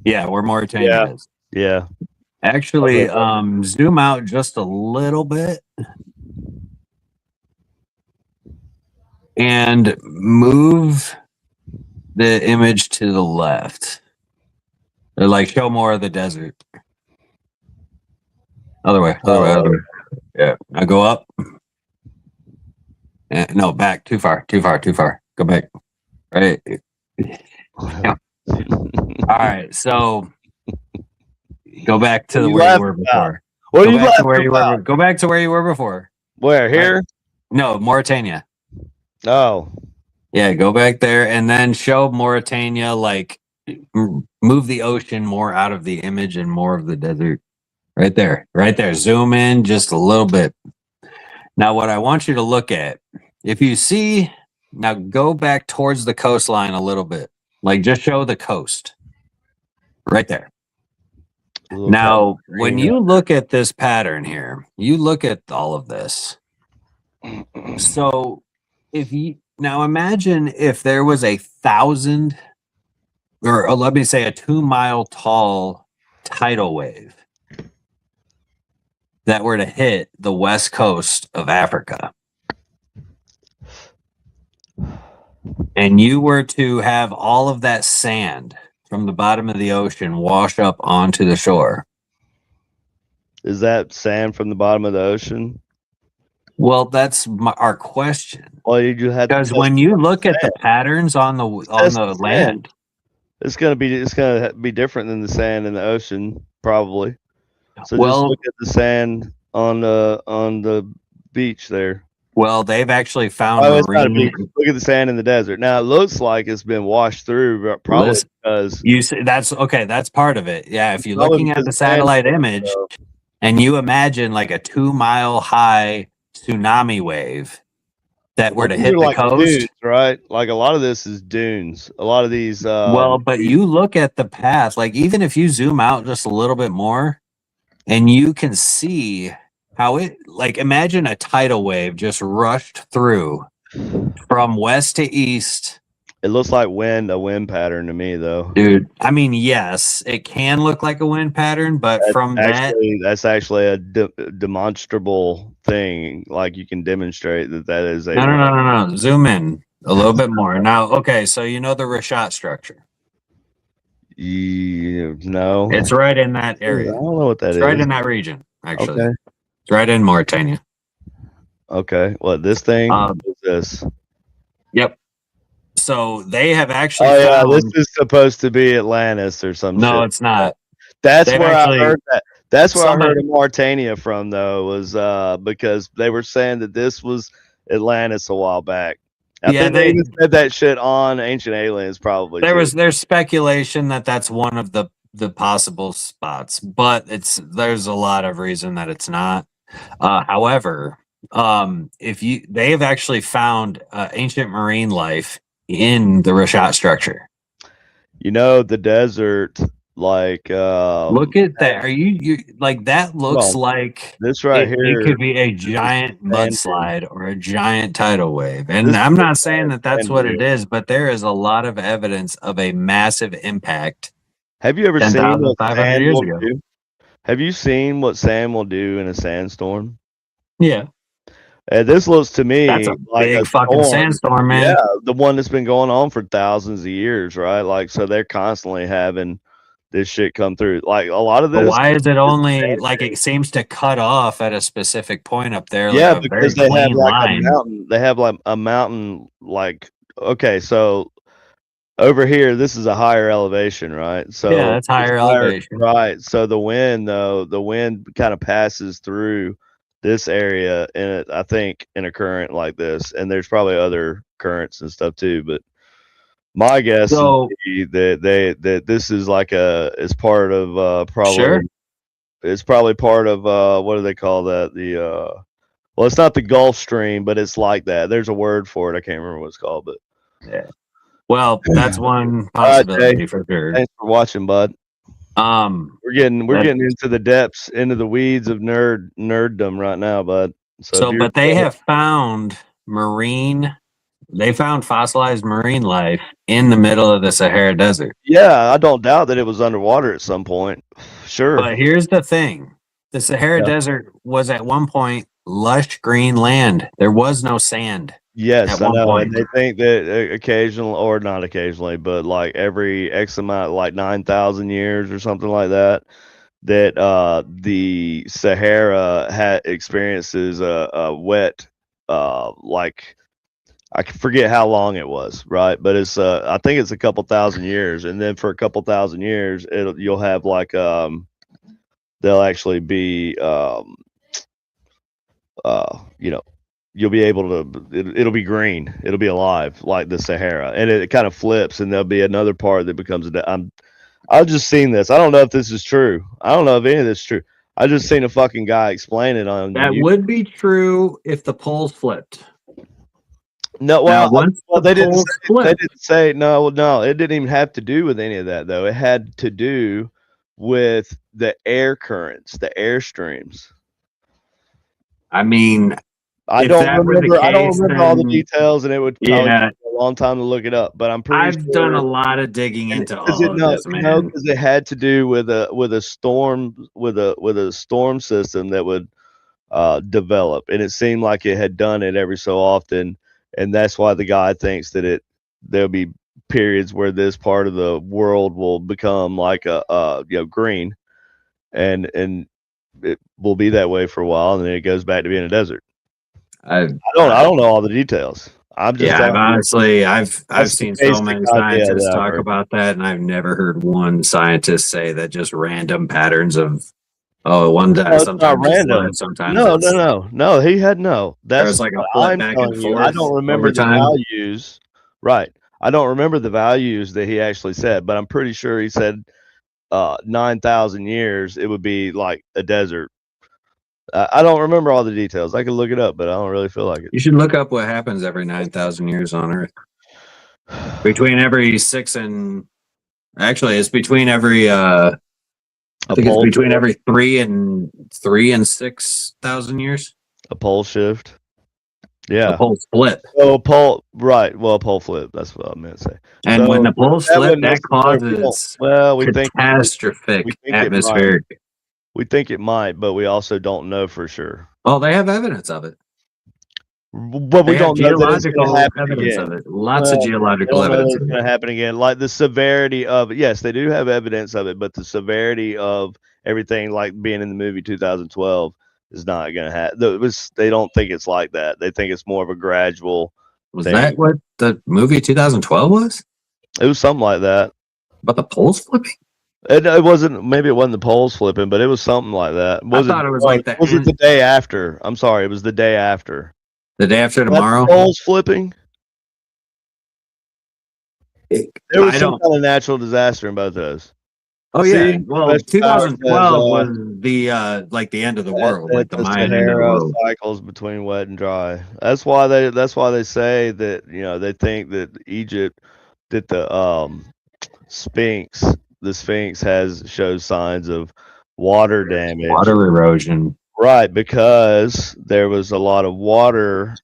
Speaker 2: yeah, where
Speaker 1: Yeah,
Speaker 2: Mauritania is.
Speaker 1: yeah.
Speaker 2: Actually,
Speaker 1: Okay.
Speaker 2: zoom out just a little bit and move the image to the left. Or like show more of the desert. Other way, other way, other way. Yeah. Now go up. No, back. Too far. Too far. Too far. Go back. Right. Yeah. All right. So go back to where you were before.
Speaker 1: What are you laughing about?
Speaker 2: Go back to where you were before.
Speaker 1: Where? Here?
Speaker 2: Right. No, Mauritania.
Speaker 1: Oh.
Speaker 2: Yeah, go back there and then show Mauritania, like move the ocean more out of the image and more of the desert. Right there. Right there. Zoom in just a little bit. Now, what I want you to look at, if you see, now go back towards the coastline a little bit. Like just show the coast. Right there. Now, when you look at this pattern here, you look at all of this. So if you now imagine if there was 1,000 or let me say a 2-mile tall tidal wave that were to hit the west coast of Africa, and you were to have all of that sand from the bottom of the ocean wash up onto the shore.
Speaker 1: Is that sand from the bottom of the ocean?
Speaker 2: Well, that's our question.
Speaker 1: Well, you had
Speaker 2: because when you look at the patterns on the land,
Speaker 1: it's gonna be different than the sand in the ocean, probably. So just look at the sand on the beach there.
Speaker 2: Well, they've actually found
Speaker 1: marine. Look at the sand in the desert. Now it looks like it's been washed through, probably because
Speaker 2: you see that's okay. That's part of it. Yeah, if you're looking at the satellite image and you imagine like a 2-mile high tsunami wave that were to hit the coast,
Speaker 1: dunes, right? Like a lot of this is dunes. A lot of these.
Speaker 2: Well, but you look at the path. Like even if you zoom out just a little bit more, and you can see how it, like, imagine a tidal wave just rushed through from west to east.
Speaker 1: It looks like a wind pattern to me, though.
Speaker 2: Dude, I mean, yes, it can look like a wind pattern, but
Speaker 1: that's actually a demonstrable thing. Like you can demonstrate that is a
Speaker 2: no. Zoom in a little bit more. Now, okay, so you know the Rashat structure.
Speaker 1: No,
Speaker 2: it's right in that area.
Speaker 1: I don't know what that is.
Speaker 2: Right in that region, actually.
Speaker 1: Okay.
Speaker 2: It's right in Mauritania.
Speaker 1: Okay. What this thing is this?
Speaker 2: Yep. So they have actually.
Speaker 1: Oh yeah, this is supposed to be Atlantis or some shit.
Speaker 2: No, it's not.
Speaker 1: That's where I heard that. That's where I heard of Mauritania from, though, was because they were saying that this was Atlantis a while back. I think they even said that shit on Ancient Aliens, probably.
Speaker 2: There's speculation that that's one of the possible spots, but there's a lot of reason that it's not. However, they have actually found ancient marine life in the Rashat structure.
Speaker 1: You know, the desert, like
Speaker 2: look at that. Are you like that? Looks like
Speaker 1: this right here.
Speaker 2: It could be a giant mudslide or a giant tidal wave. And I'm not saying that that's what it is, but there is a lot of evidence of a massive impact.
Speaker 1: Have you ever seen what sand will do? Have you seen what sand will do in a sandstorm?
Speaker 2: Yeah.
Speaker 1: This looks to me
Speaker 2: like a fucking sandstorm, man.
Speaker 1: Yeah, the one that's been going on for thousands of years, right? Like, so they're constantly having this shit come through. Like a lot of this.
Speaker 2: But why is it only like it seems to cut off at a specific point up there?
Speaker 1: Yeah, like because they have like a mountain. They have like a mountain. Like, okay, so over here, this is a higher elevation, right? So
Speaker 2: yeah, that's higher elevation,
Speaker 1: right? So the wind kind of passes through this area, and I think in a current like this, and there's probably other currents and stuff too, but. My guess is that this is like it's part of probably. Sure. It's probably part of what do they call that? Well, it's not the Gulf Stream, but it's like that. There's a word for it. I can't remember what it's called, but
Speaker 2: yeah. Well, that's one possibility for sure.
Speaker 1: Thanks for watching, bud. We're getting into the depths, into the weeds of nerddom right now, bud.
Speaker 2: But they have found fossilized marine life in the middle of the Sahara Desert.
Speaker 1: Yeah, I don't doubt that it was underwater at some point. Sure.
Speaker 2: But here's the thing. The Sahara Desert was at one point lush green land. There was no sand.
Speaker 1: Yes, I know. And they think that occasionally, or not occasionally, but like every X amount, like 9,000 years or something like that, that the Sahara experiences a wet, like I forget how long it was, right? But it's I think it's a couple thousand years, and then for a couple thousand years, you'll have like they'll actually be you know, you'll be able to it'll be green, it'll be alive like the Sahara, and it kind of flips, and there'll be another part that becomes I've just seen this. I don't know if this is true. I don't know if any of this is true. I just seen a fucking guy explain it on
Speaker 2: that
Speaker 1: YouTube.
Speaker 2: Would be true if the poles flipped.
Speaker 1: No, well, they didn't say no. It didn't even have to do with any of that, though. It had to do with the air currents, the air streams.
Speaker 2: I mean,
Speaker 1: I don't remember all the details, and it would probably take a long time to look it up. But I'm pretty sure.
Speaker 2: I've done a lot of digging into all of this, man.
Speaker 1: No, because it had to do with a storm system that would develop, and it seemed like it had done it every so often. And that's why the guy thinks that there'll be periods where this part of the world will become like green, and it will be that way for a while, and then it goes back to being a desert. I don't know all the details.
Speaker 2: I've seen so many scientists talk about that, and I've never heard one scientist say that just random patterns of one day sometimes
Speaker 1: random.
Speaker 2: Sometimes
Speaker 1: no. He had no.
Speaker 2: There's like a flip back and forth.
Speaker 1: I don't remember the values. Right. I don't remember the values that he actually said, but I'm pretty sure he said 9,000 years it would be like a desert. I don't remember all the details. I could look it up, but I don't really feel like it.
Speaker 2: You should look up what happens every 9,000 years on Earth. Between every it's between every I think it's between every 3 and 6,000 years.
Speaker 1: A pole shift. Yeah.
Speaker 2: A pole split.
Speaker 1: Oh, pole, right. Well, a pole flip. That's what I meant to say.
Speaker 2: And when the poles flip, that causes catastrophic atmospheric.
Speaker 1: We think it might, but we also don't know for sure.
Speaker 2: Oh, they have evidence of it.
Speaker 1: But we don't know geological
Speaker 2: evidence of it. Lots of geological evidence.
Speaker 1: It's going to happen again. Like the severity of it. Yes, they do have evidence of it, but the severity of everything, like being in the movie 2012, is not going to happen. They don't think it's like that. They think it's more of a gradual.
Speaker 2: Was that what the movie 2012 was?
Speaker 1: It was something like that.
Speaker 2: But the poles flipping?
Speaker 1: It wasn't. Maybe it wasn't the poles flipping, but it was something like that.
Speaker 2: I thought it was like that.
Speaker 1: Was it the day after? I'm sorry, it was the day after.
Speaker 2: The day after tomorrow.
Speaker 1: Poles flipping. There was some kind of natural disaster in both of those.
Speaker 2: Oh yeah. Well, 2012 was the like the end of the world, like the Mayan end of the world.
Speaker 1: Cycles between wet and dry. That's why they say that, they think that Egypt, that the Sphinx shows signs of water damage,
Speaker 2: water erosion.
Speaker 1: Right, because there was a lot of water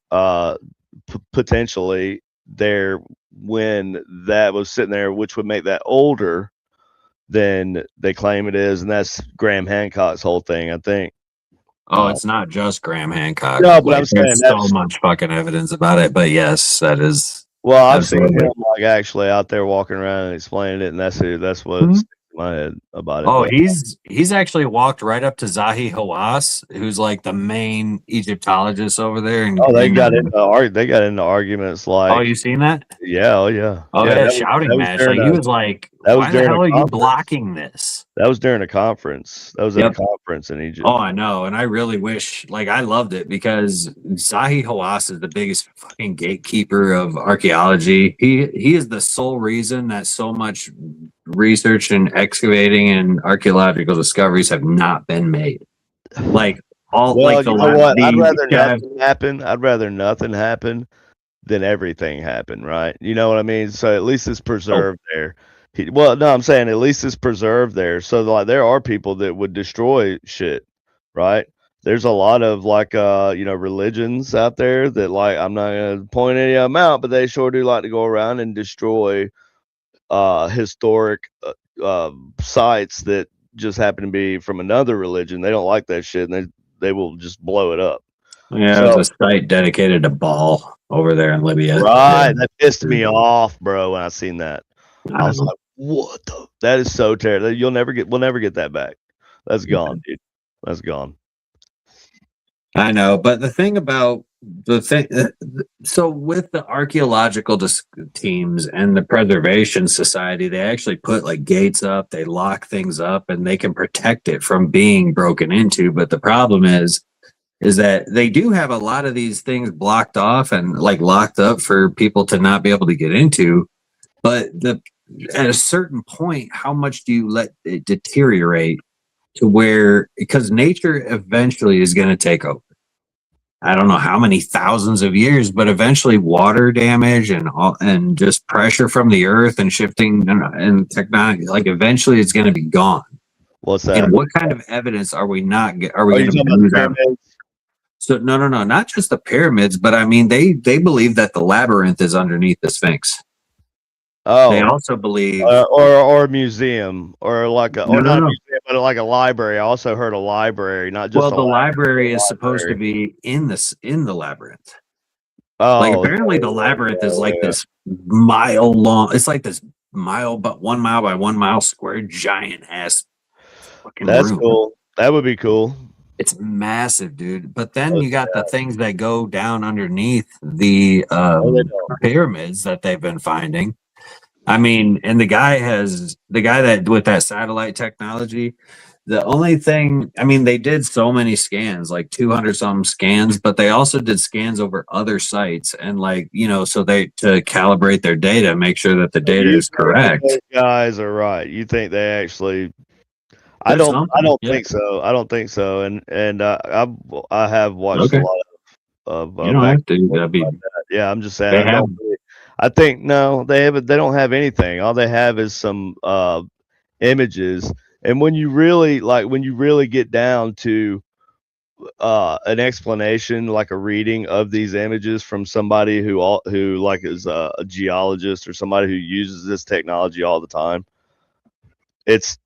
Speaker 1: potentially there when that was sitting there, which would make that older than they claim it is, and that's Graham Hancock's whole thing, I think.
Speaker 2: Oh, it's not just Graham Hancock.
Speaker 1: No, but I'm saying
Speaker 2: there's so much fucking evidence about it. But yes, that is.
Speaker 1: Well, I've seen him like actually out there walking around and explaining it, and that's what's my head about it.
Speaker 2: Oh, he's actually walked right up to Zahi Hawass, who's like the main Egyptologist over there. And
Speaker 1: they got into arguments like.
Speaker 2: Oh, you seen that?
Speaker 1: Yeah. Oh yeah.
Speaker 2: Oh yeah, shouting match. Like he was like, "Why the hell are you blocking this?"
Speaker 1: That was during a conference. That was at a conference in Egypt.
Speaker 2: Oh, I know, and I really wish, I loved it because Zahi Hawass is the biggest fucking gatekeeper of archaeology. He is the sole reason that so much research and excavating and archaeological discoveries have not been made. I'd rather nothing happen
Speaker 1: then everything happened, right? You know what I mean? So at least it's preserved there. Well, no, I'm saying at least it's preserved there. So like there are people that would destroy shit, right? There's a lot of like religions out there that, like, I'm not gonna point any of them out, but they sure do like to go around and destroy historic sites that just happen to be from another religion. They don't like that shit, and they will just blow it up.
Speaker 2: Yeah, there's a site dedicated to Baal over there in Libya.
Speaker 1: Right, that pissed me off, bro. When I seen that, I was like, "What the? That is so terrible. We'll never get that back. That's gone, dude. That's gone."
Speaker 2: I know, but the thing about the thing, so with the archaeological teams and the preservation society, they actually put like gates up, they lock things up, and they can protect it from being broken into. But the problem is that they do have a lot of these things blocked off and like locked up for people to not be able to get into. But at a certain point, how much do you let it deteriorate to where, because nature eventually is going to take over? I don't know how many thousands of years, but eventually water damage and just pressure from the earth and shifting and technology, like eventually it's going to be gone.
Speaker 1: What's that?
Speaker 2: And what kind of evidence are we going to lose out? So no, not just the pyramids, but I mean they believe that the labyrinth is underneath the Sphinx.
Speaker 1: Oh,
Speaker 2: they also believe,
Speaker 1: or a museum, or like a, or not a museum, but like a library. I also heard a library, not just.
Speaker 2: Well, the library is supposed to be in the labyrinth.
Speaker 1: Oh,
Speaker 2: like apparently the labyrinth is like this mile long. It's like this but 1 mile by 1 mile square, giant ass fucking
Speaker 1: That's
Speaker 2: room.
Speaker 1: cool. That would be cool.
Speaker 2: It's massive, dude. But then you got the things that go down underneath the pyramids that they've been finding. I mean, and the guy that with that satellite technology, the only thing, I mean, they did so many scans, like 200 some scans, but they also did scans over other sites and like, so to calibrate their data, make sure that the data is correct.
Speaker 1: Those guys are right. You think they actually? I don't think so. I don't think so. And I have watched a lot of
Speaker 2: you don't have to. That'd be,
Speaker 1: yeah, I'm just saying. I think no, they don't have anything. All they have is some images. And when you really get down to an explanation, like a reading of these images from somebody who like is a geologist or somebody who uses this technology all the time, it's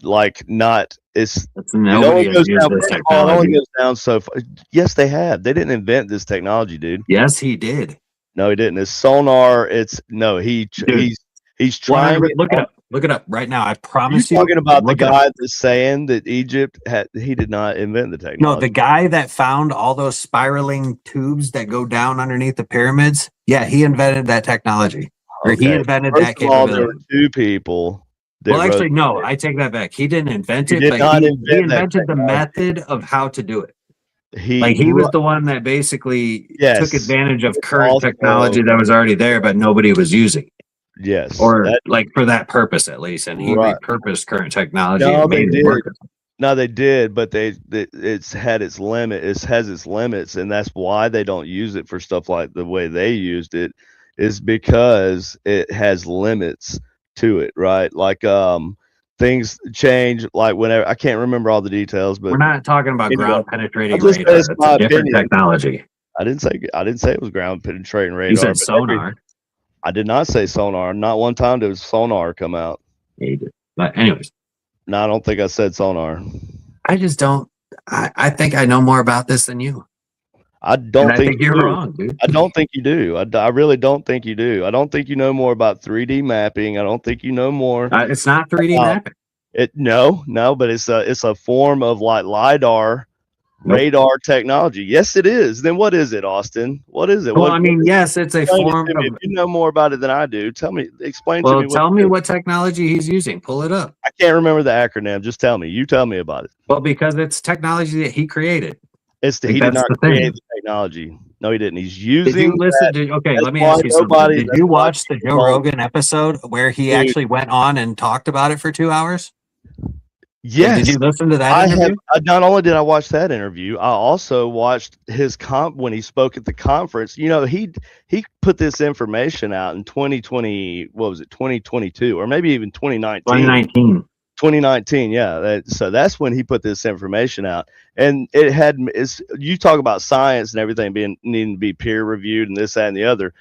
Speaker 1: like not it's
Speaker 2: nobody has used this technology.
Speaker 1: It only goes down so far. Yes, they have. They didn't invent this technology, dude.
Speaker 2: Yes, he did.
Speaker 1: No, he didn't. It's sonar. He's trying.
Speaker 2: Look it up right now. I promise you.
Speaker 1: Talking about the guy that's saying that Egypt he did not invent the technology.
Speaker 2: No, the guy that found all those spiraling tubes that go down underneath the pyramids. Yeah, he invented that technology. Or he invented that capability.
Speaker 1: There were two people.
Speaker 2: Well, actually, no, I take that back. He didn't invent it, but he invented the method of how to do it. He was the one that basically took advantage of current technology that was already there, but nobody was using.
Speaker 1: Yes,
Speaker 2: or like for that purpose at least, and he repurposed current technology and made it work.
Speaker 1: No, they did, but it's had its limit. It has its limits, and that's why they don't use it for stuff like the way they used it. Is because it has limits to it, right? Like things change, like whenever. I can't remember all the details, but
Speaker 2: we're not talking about ground penetrating radar. It's a different technology.
Speaker 1: I didn't say it was ground penetrating radar.
Speaker 2: You said sonar.
Speaker 1: I did not say sonar. Not one time did sonar come out.
Speaker 2: Yeah, you did. But anyways.
Speaker 1: No, I don't think I said sonar.
Speaker 2: I just don't. I think I know more about this than you.
Speaker 1: I think
Speaker 2: you're wrong, dude.
Speaker 1: I don't think you do. I really don't think you do. I don't think you know more about 3D mapping. I don't think you know more.
Speaker 2: It's not 3D mapping.
Speaker 1: No, but it's a form of like LiDAR. Radar technology. Yes, it is. Then what is it, Austin? What is it?
Speaker 2: Well, I mean, yes, it's a form of.
Speaker 1: If you know more about it than I do, explain to me.
Speaker 2: Well, tell me what technology he's using. Pull it up.
Speaker 1: I can't remember the acronym. Just tell me. You tell me about it.
Speaker 2: Well, because it's technology that he created.
Speaker 1: He did not create the technology. No, he didn't. He's using.
Speaker 2: Did you listen to? Okay, let me ask you something. Did you watch the Joe Rogan episode where he actually went on and talked about it for 2 hours? Did you listen to that
Speaker 1: I
Speaker 2: interview?
Speaker 1: not only did I watch that interview, I also watched his when he spoke at the conference. You know, he put this information out in 2020. What was it? 2022 or maybe even 2019.
Speaker 2: 2019.
Speaker 1: 2019, yeah. So that's when he put this information out, and it had. You talk about science and everything being needing to be peer reviewed and this, that, and the other.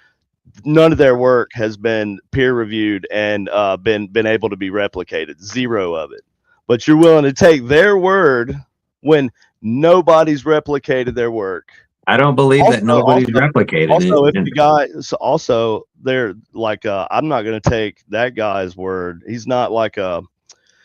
Speaker 1: None of their work has been peer reviewed and been able to be replicated. Zero of it. But you're willing to take their word when nobody's replicated their work.
Speaker 2: I don't believe that nobody's replicated
Speaker 1: also,
Speaker 2: it.
Speaker 1: if the guy, also they're like, I'm not going to take that guy's word. He's not like a.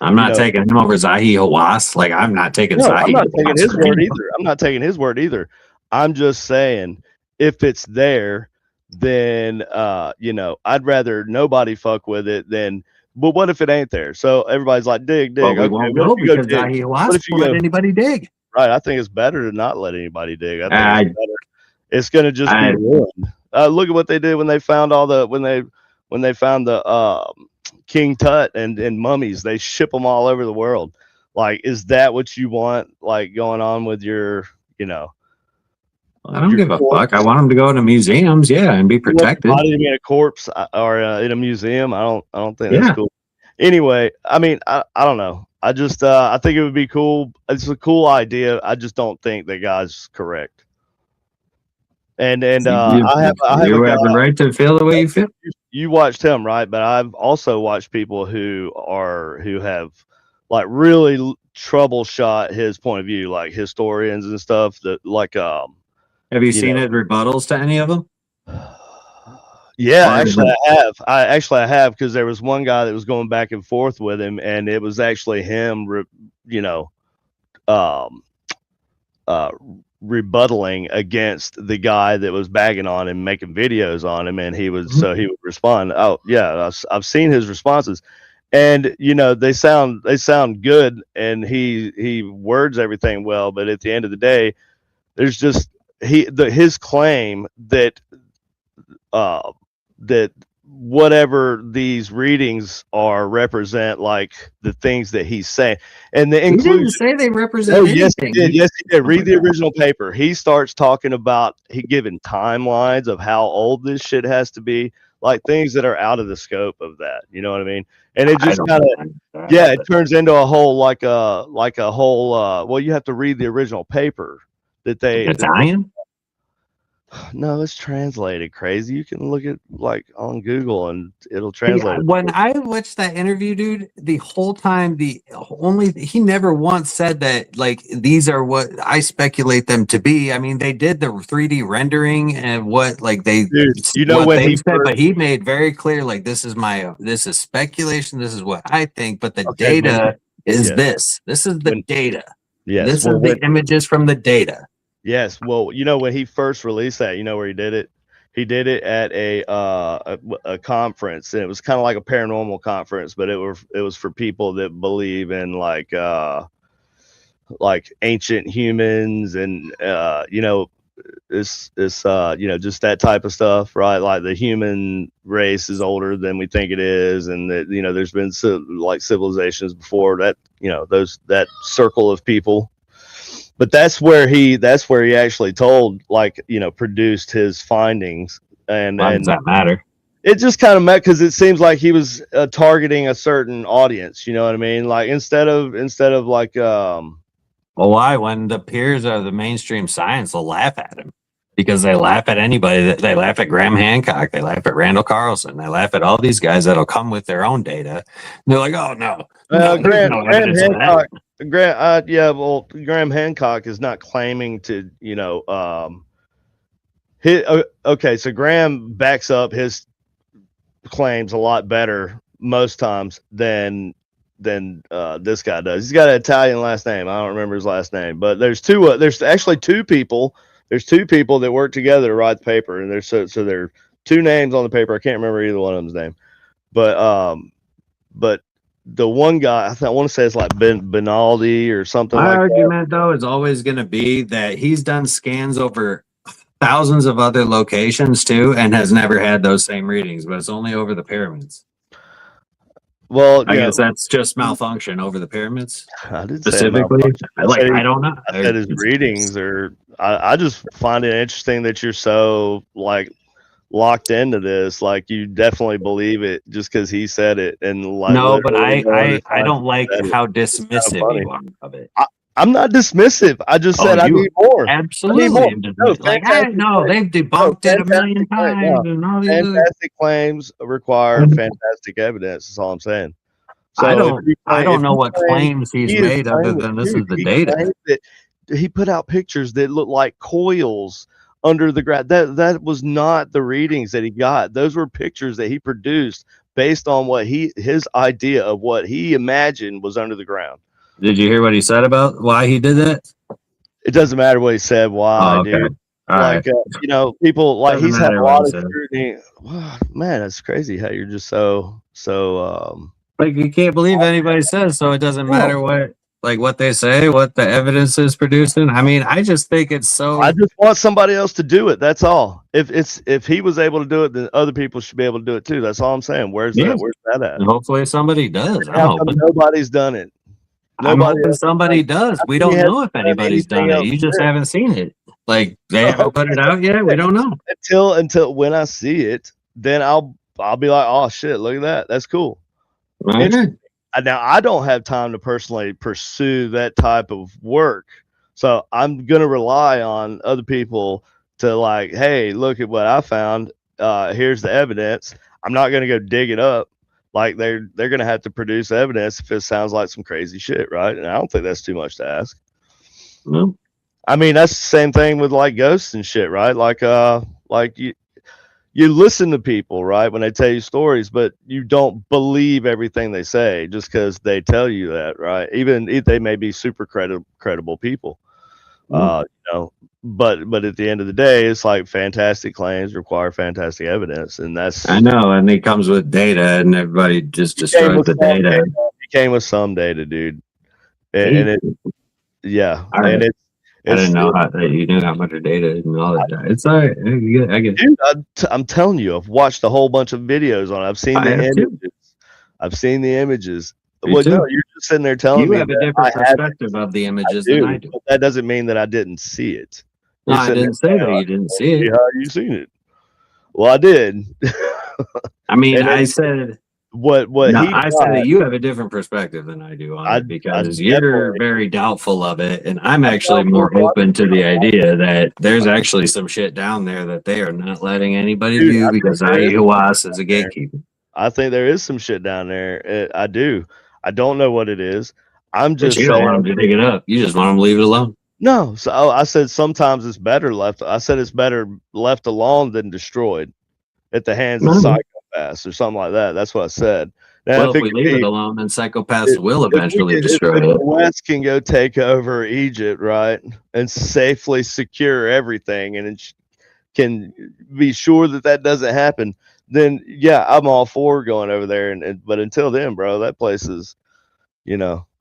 Speaker 2: I'm not taking him over Zahi Hawass. Like, I'm not taking
Speaker 1: No, I'm
Speaker 2: Zahi
Speaker 1: not taking
Speaker 2: Hawass
Speaker 1: his
Speaker 2: for
Speaker 1: word
Speaker 2: anybody.
Speaker 1: either. I'm not taking his word either. I'm just saying, if it's there, then I'd rather nobody fuck with it than. But what if it ain't there? So everybody's like, dig.
Speaker 2: Well, we
Speaker 1: Okay,
Speaker 2: won't
Speaker 1: what if
Speaker 2: know
Speaker 1: you go
Speaker 2: because
Speaker 1: dig?
Speaker 2: Zahi
Speaker 1: What
Speaker 2: Hawass
Speaker 1: if you
Speaker 2: won't let
Speaker 1: go?
Speaker 2: anybody dig.
Speaker 1: Right, I think it's better to not let anybody dig. I think it's better. It's gonna just be ruined. Look at what they did when they found all the when they found the King Tut and mummies. They ship them all over the world. Like, is that what you want? Like going on with your,
Speaker 2: I don't
Speaker 1: your
Speaker 2: give a
Speaker 1: corpse?
Speaker 2: fuck. I want them to go to museums, yeah, and be protected.
Speaker 1: You want the body to be in a corpse or in a museum? I don't think that's cool. Anyway, I mean, I don't know. I just I think it would be cool. It's a cool idea. I just don't think the guy's correct. And I have
Speaker 2: you have the right to feel the way you feel.
Speaker 1: You watched him, right? But I've also watched people who have like really troubleshot his point of view, like historians and stuff. That like
Speaker 2: Have you seen his rebuttals to any of them?
Speaker 1: Yeah, actually I have. I have, because there was one guy that was going back and forth with him, and it was actually him, rebuttaling against the guy that was bagging on him, making videos on him, and he would he would respond. Oh yeah, I've seen his responses, and they sound good, and he words everything well, but at the end of the day, there's just his claim that that whatever these readings are represent like the things that he's saying, and the inclusion.
Speaker 2: He didn't say they represent anything.
Speaker 1: Yes, he did. Yes, he did. Read the original paper. He starts talking about giving timelines of how old this shit has to be, like things that are out of the scope of that. You know what I mean? And it just kind of, it turns into a whole like a whole. Well, you have to read the original paper that they.
Speaker 2: Italian?
Speaker 1: No, it's translated. Crazy. You can look at like on Google and it'll translate.
Speaker 2: When I watched that interview, dude, the whole time, he never once said that like these are what I speculate them to be. I mean, they did the 3D rendering and what like they,
Speaker 1: dude,
Speaker 2: when he said, but he made very clear like this is speculation. This is what I think, but the data is this. This is the data.
Speaker 1: Yes,
Speaker 2: this is the images from the data.
Speaker 1: Yes. Well, when he first released that, where he did it? He did it at a conference, and it was kind of like a paranormal conference, but it was for people that believe in like ancient humans and just that type of stuff, right? Like the human race is older than we think it is, and that there's been like civilizations before that, that circle of people. But that's where he actually told, like, produced his findings. And
Speaker 2: why does that matter?
Speaker 1: It just kind of met because it seems like he was targeting a certain audience. You know what I mean? Like instead of like
Speaker 2: well, why? When the peers of the mainstream science will laugh at him because they laugh at anybody. They laugh at Graham Hancock. They laugh at Randall Carlson. They laugh at all these guys that'll come with their own data. And they're like, oh no,
Speaker 1: Graham Hancock. Graham Hancock is not claiming to, okay, so Graham backs up his claims a lot better most times than this guy does. He's got an Italian last name. I don't remember his last name, but there's actually two people. There's two people that work together to write the paper, and there's so there are two names on the paper. I can't remember either one of them's name, but the one guy, I want to say it's like Benaldi or something.
Speaker 2: My
Speaker 1: like
Speaker 2: argument, though, is always going to be that he's done scans over thousands of other locations too, and has never had those same readings, but it's only over the pyramids.
Speaker 1: Well,
Speaker 2: I guess that's just malfunction over the pyramids.
Speaker 1: I didn't say
Speaker 2: Specifically,
Speaker 1: malfunction.
Speaker 2: I don't know.
Speaker 1: I said his readings are. I just find it interesting that you're so like locked into this. Like you definitely believe it just because he said it, and like
Speaker 2: No, but
Speaker 1: literally no other
Speaker 2: I
Speaker 1: times
Speaker 2: don't
Speaker 1: he
Speaker 2: like
Speaker 1: said it.
Speaker 2: how
Speaker 1: It's kind of
Speaker 2: dismissive
Speaker 1: funny.
Speaker 2: you are of it.
Speaker 1: I'm not dismissive. I just
Speaker 2: Oh,
Speaker 1: said I
Speaker 2: you
Speaker 1: need more. I need
Speaker 2: absolutely
Speaker 1: more. No,
Speaker 2: like I
Speaker 1: fantastic
Speaker 2: know
Speaker 1: claims.
Speaker 2: they've
Speaker 1: No,
Speaker 2: debunked it a million
Speaker 1: fantastic claims.
Speaker 2: times
Speaker 1: No,
Speaker 2: and all these other.
Speaker 1: fantastic claims require fantastic evidence. That's all I'm saying. So
Speaker 2: I don't
Speaker 1: if
Speaker 2: know
Speaker 1: you
Speaker 2: what
Speaker 1: claim
Speaker 2: claims he's
Speaker 1: he is
Speaker 2: made other
Speaker 1: claiming,
Speaker 2: than this
Speaker 1: dude,
Speaker 2: is the
Speaker 1: he
Speaker 2: data.
Speaker 1: claimed that he put out pictures that looked like coils under the ground. That was not the readings that he got. Those were pictures that he produced based on what his idea of what he imagined was under the ground.
Speaker 2: Did you hear what he said about why he did that?
Speaker 1: It doesn't matter what he said. Why,
Speaker 2: Oh, okay.
Speaker 1: dude?
Speaker 2: All right.
Speaker 1: People like
Speaker 2: Doesn't
Speaker 1: he's had
Speaker 2: matter
Speaker 1: a
Speaker 2: what he
Speaker 1: lot of
Speaker 2: said.
Speaker 1: scrutiny. Wow, man, that's crazy how you're just so.
Speaker 2: Like you can't believe anybody says so. It doesn't matter what they say, what the evidence is producing. I mean, I just think it's so.
Speaker 1: I just want somebody else to do it. That's all. If he was able to do it, then other people should be able to do it too. That's all I'm saying. Where's that at?
Speaker 2: And hopefully somebody does.
Speaker 1: How come nobody's done it?
Speaker 2: I'm hoping somebody does. We don't know if anybody's done it. You just haven't seen it. Like they haven't put it out yet. We don't know.
Speaker 1: Until when I see it, then I'll be like, oh shit, look at that. That's cool. Now I don't have time to personally pursue that type of work. So I'm gonna rely on other people to like, hey, look at what I found. Here's the evidence. I'm not gonna go dig it up. Like they're gonna have to produce evidence if it sounds like some crazy shit, right? And I don't think that's too much to ask.
Speaker 2: No.
Speaker 1: I mean, that's the same thing with like ghosts and shit, right? Like you listen to people, right, when they tell you stories, but you don't believe everything they say just because they tell you that, right? Even if they may be super credible people, you know. But at the end of the day, it's like fantastic claims require fantastic evidence, and that's.
Speaker 2: I know, and it comes with data, and everybody just destroys the data.
Speaker 1: It came with some data, dude, and it, yeah, and it's.
Speaker 2: I didn't know that you knew how much data and all that. It's all right. I get.
Speaker 1: Dude, I'm telling you, I've watched a whole bunch of videos on it. I've seen the images. I've seen the images. Well, no, you're just sitting there telling me
Speaker 2: you have a different perspective of the images than I do.
Speaker 1: But that doesn't mean that I didn't see it.
Speaker 2: No, I didn't say that you didn't see it.
Speaker 1: How you seen it? Well, I did.
Speaker 2: I mean, I said
Speaker 1: what
Speaker 2: I said that you have a different perspective than I do on it because you're very doubtful of it, and I'm actually more open to the idea that there's actually some shit down there that they are not letting anybody view because ayahuasca is a gatekeeper.
Speaker 1: I think there is some shit down there. I do. I don't know what it is. I'm just
Speaker 2: you
Speaker 1: saying,
Speaker 2: don't want them to dig it up. You just want them to leave it alone.
Speaker 1: No, so I said sometimes it's better left. I said it's better left alone than destroyed at the hands of psychopaths or something like that. That's what I said.
Speaker 2: Now, well, if we leave it alone, then psychopaths will eventually destroy it.
Speaker 1: The West can go take over Egypt, right, and safely secure everything, and can be sure that doesn't happen. Then, yeah, I'm all for going over there. But until then, bro, that place is,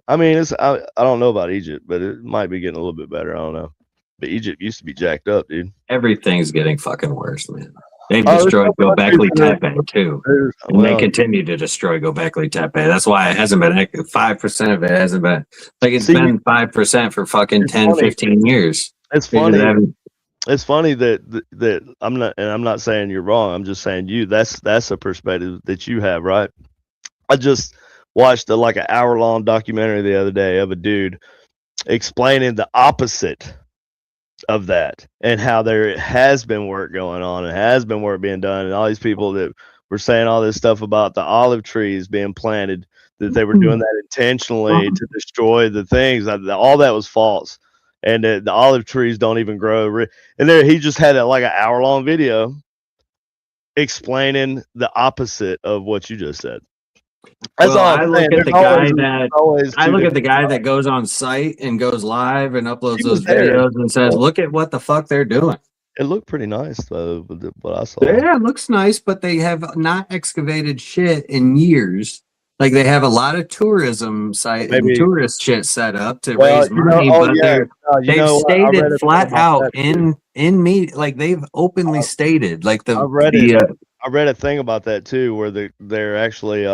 Speaker 1: I mean, I don't know about Egypt, but it might be getting a little bit better. I don't know. But Egypt used to be jacked up, dude.
Speaker 2: Everything's getting fucking worse, man. They've destroyed Göbekli Tepe too, and they continue to destroy Göbekli Tepe. That's why it hasn't been 5% of it hasn't been like it's been 5% for fucking 10, 15 years.
Speaker 1: It's funny. It's funny that I'm not saying you're wrong. I'm just saying that's a perspective that you have, right? I just watched an hour-long documentary the other day of a dude explaining the opposite of that and how there has been work going on and has been work being done, and all these people that were saying all this stuff about the olive trees being planted, that they were doing that intentionally to destroy the things. All that was false, and the olive trees don't even grow. And there, he just had an hour-long video explaining the opposite of what you just said.
Speaker 2: That's all I look at the guy that goes on site and goes live and uploads those videos and says, "Look at what the fuck they're doing."
Speaker 1: It looked pretty nice though, what I saw.
Speaker 2: Yeah, it looks nice, but they have not excavated shit in years. Like they have a lot of tourism site and tourist shit set up to raise money, but they've stated flat out in me, like they've openly stated, like I
Speaker 1: read a thing about that too, where they're actually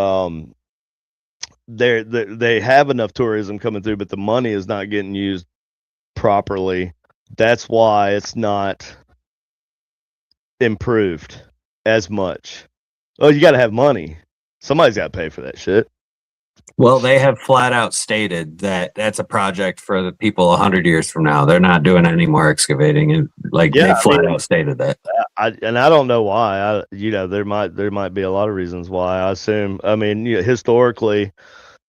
Speaker 1: they have enough tourism coming through, but the money is not getting used properly. That's why it's not improved as much. Oh, you got to have money. Somebody's got to pay for that shit.
Speaker 2: Well, they have flat out stated that that's a project for the people 100 years from now. They're not doing any more excavating, and they flat out stated that.
Speaker 1: I don't know why. There might be a lot of reasons why. I assume. I mean, historically,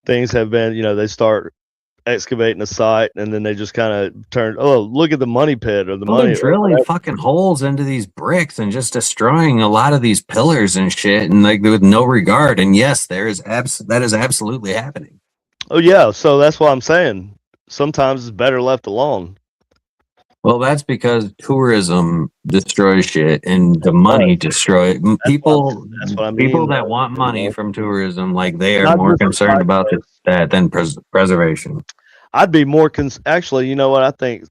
Speaker 1: things have been. They start excavating a site and then they just kind of turn. Oh, look at the money pit or the money.
Speaker 2: They're drilling fucking holes into these bricks and just destroying a lot of these pillars and shit, and with no regard. And yes, that is absolutely happening.
Speaker 1: Oh yeah, so that's what I'm saying. Sometimes it's better left alone.
Speaker 2: Well, that's because tourism destroys shit and the money destroys people. That's what I mean. People that want money from tourism, they are more concerned about that than preservation.
Speaker 1: I'd be more actually, you know what? I think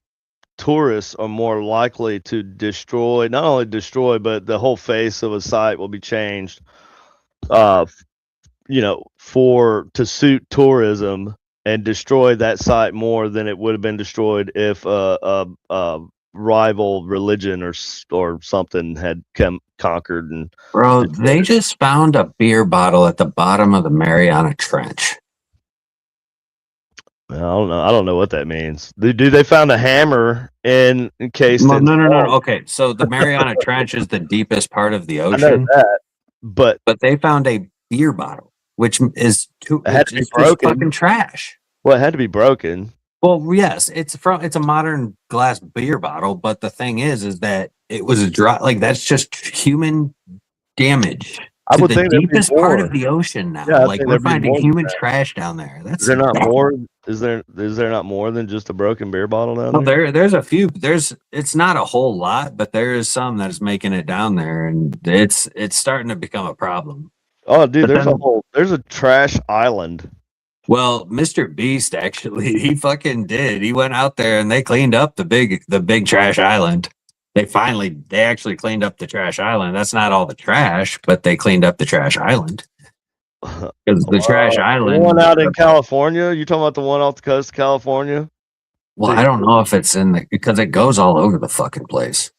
Speaker 1: tourists are more likely to destroy, not only destroy, but the whole face of a site will be changed. To suit tourism and destroy that site more than it would have been destroyed if a rival religion or something had conquered. And
Speaker 2: bro, they just found a beer bottle at the bottom of the Mariana Trench.
Speaker 1: I don't know. I don't know what that means. They found a hammer encased in.
Speaker 2: No. Okay, so the Mariana Trench is the deepest part of the ocean.
Speaker 1: I know that, but
Speaker 2: they found a beer bottle, which is it's fucking trash.
Speaker 1: Well, it had to be broken.
Speaker 2: Well, yes, it's a modern glass beer bottle, but the thing is that it was a dry. That's just human damage. I would think the deepest part of the ocean now. Yeah, we're finding human trash down there.
Speaker 1: Is there not more? Is there not more than just a broken beer bottle down
Speaker 2: there? There's a few. It's not a whole lot, but there is some that is making it down there, and it's starting to become a problem.
Speaker 1: Oh, dude, there's a trash island.
Speaker 2: Well, Mr. Beast actually, he fucking did. He went out there and they cleaned up the big trash island. They actually cleaned up the trash island. That's not all the trash, but they cleaned up the trash island. Because the trash island.
Speaker 1: The one out in California? You talking about the one off the coast of California?
Speaker 2: Well, I don't know if it's because it goes all over the fucking place.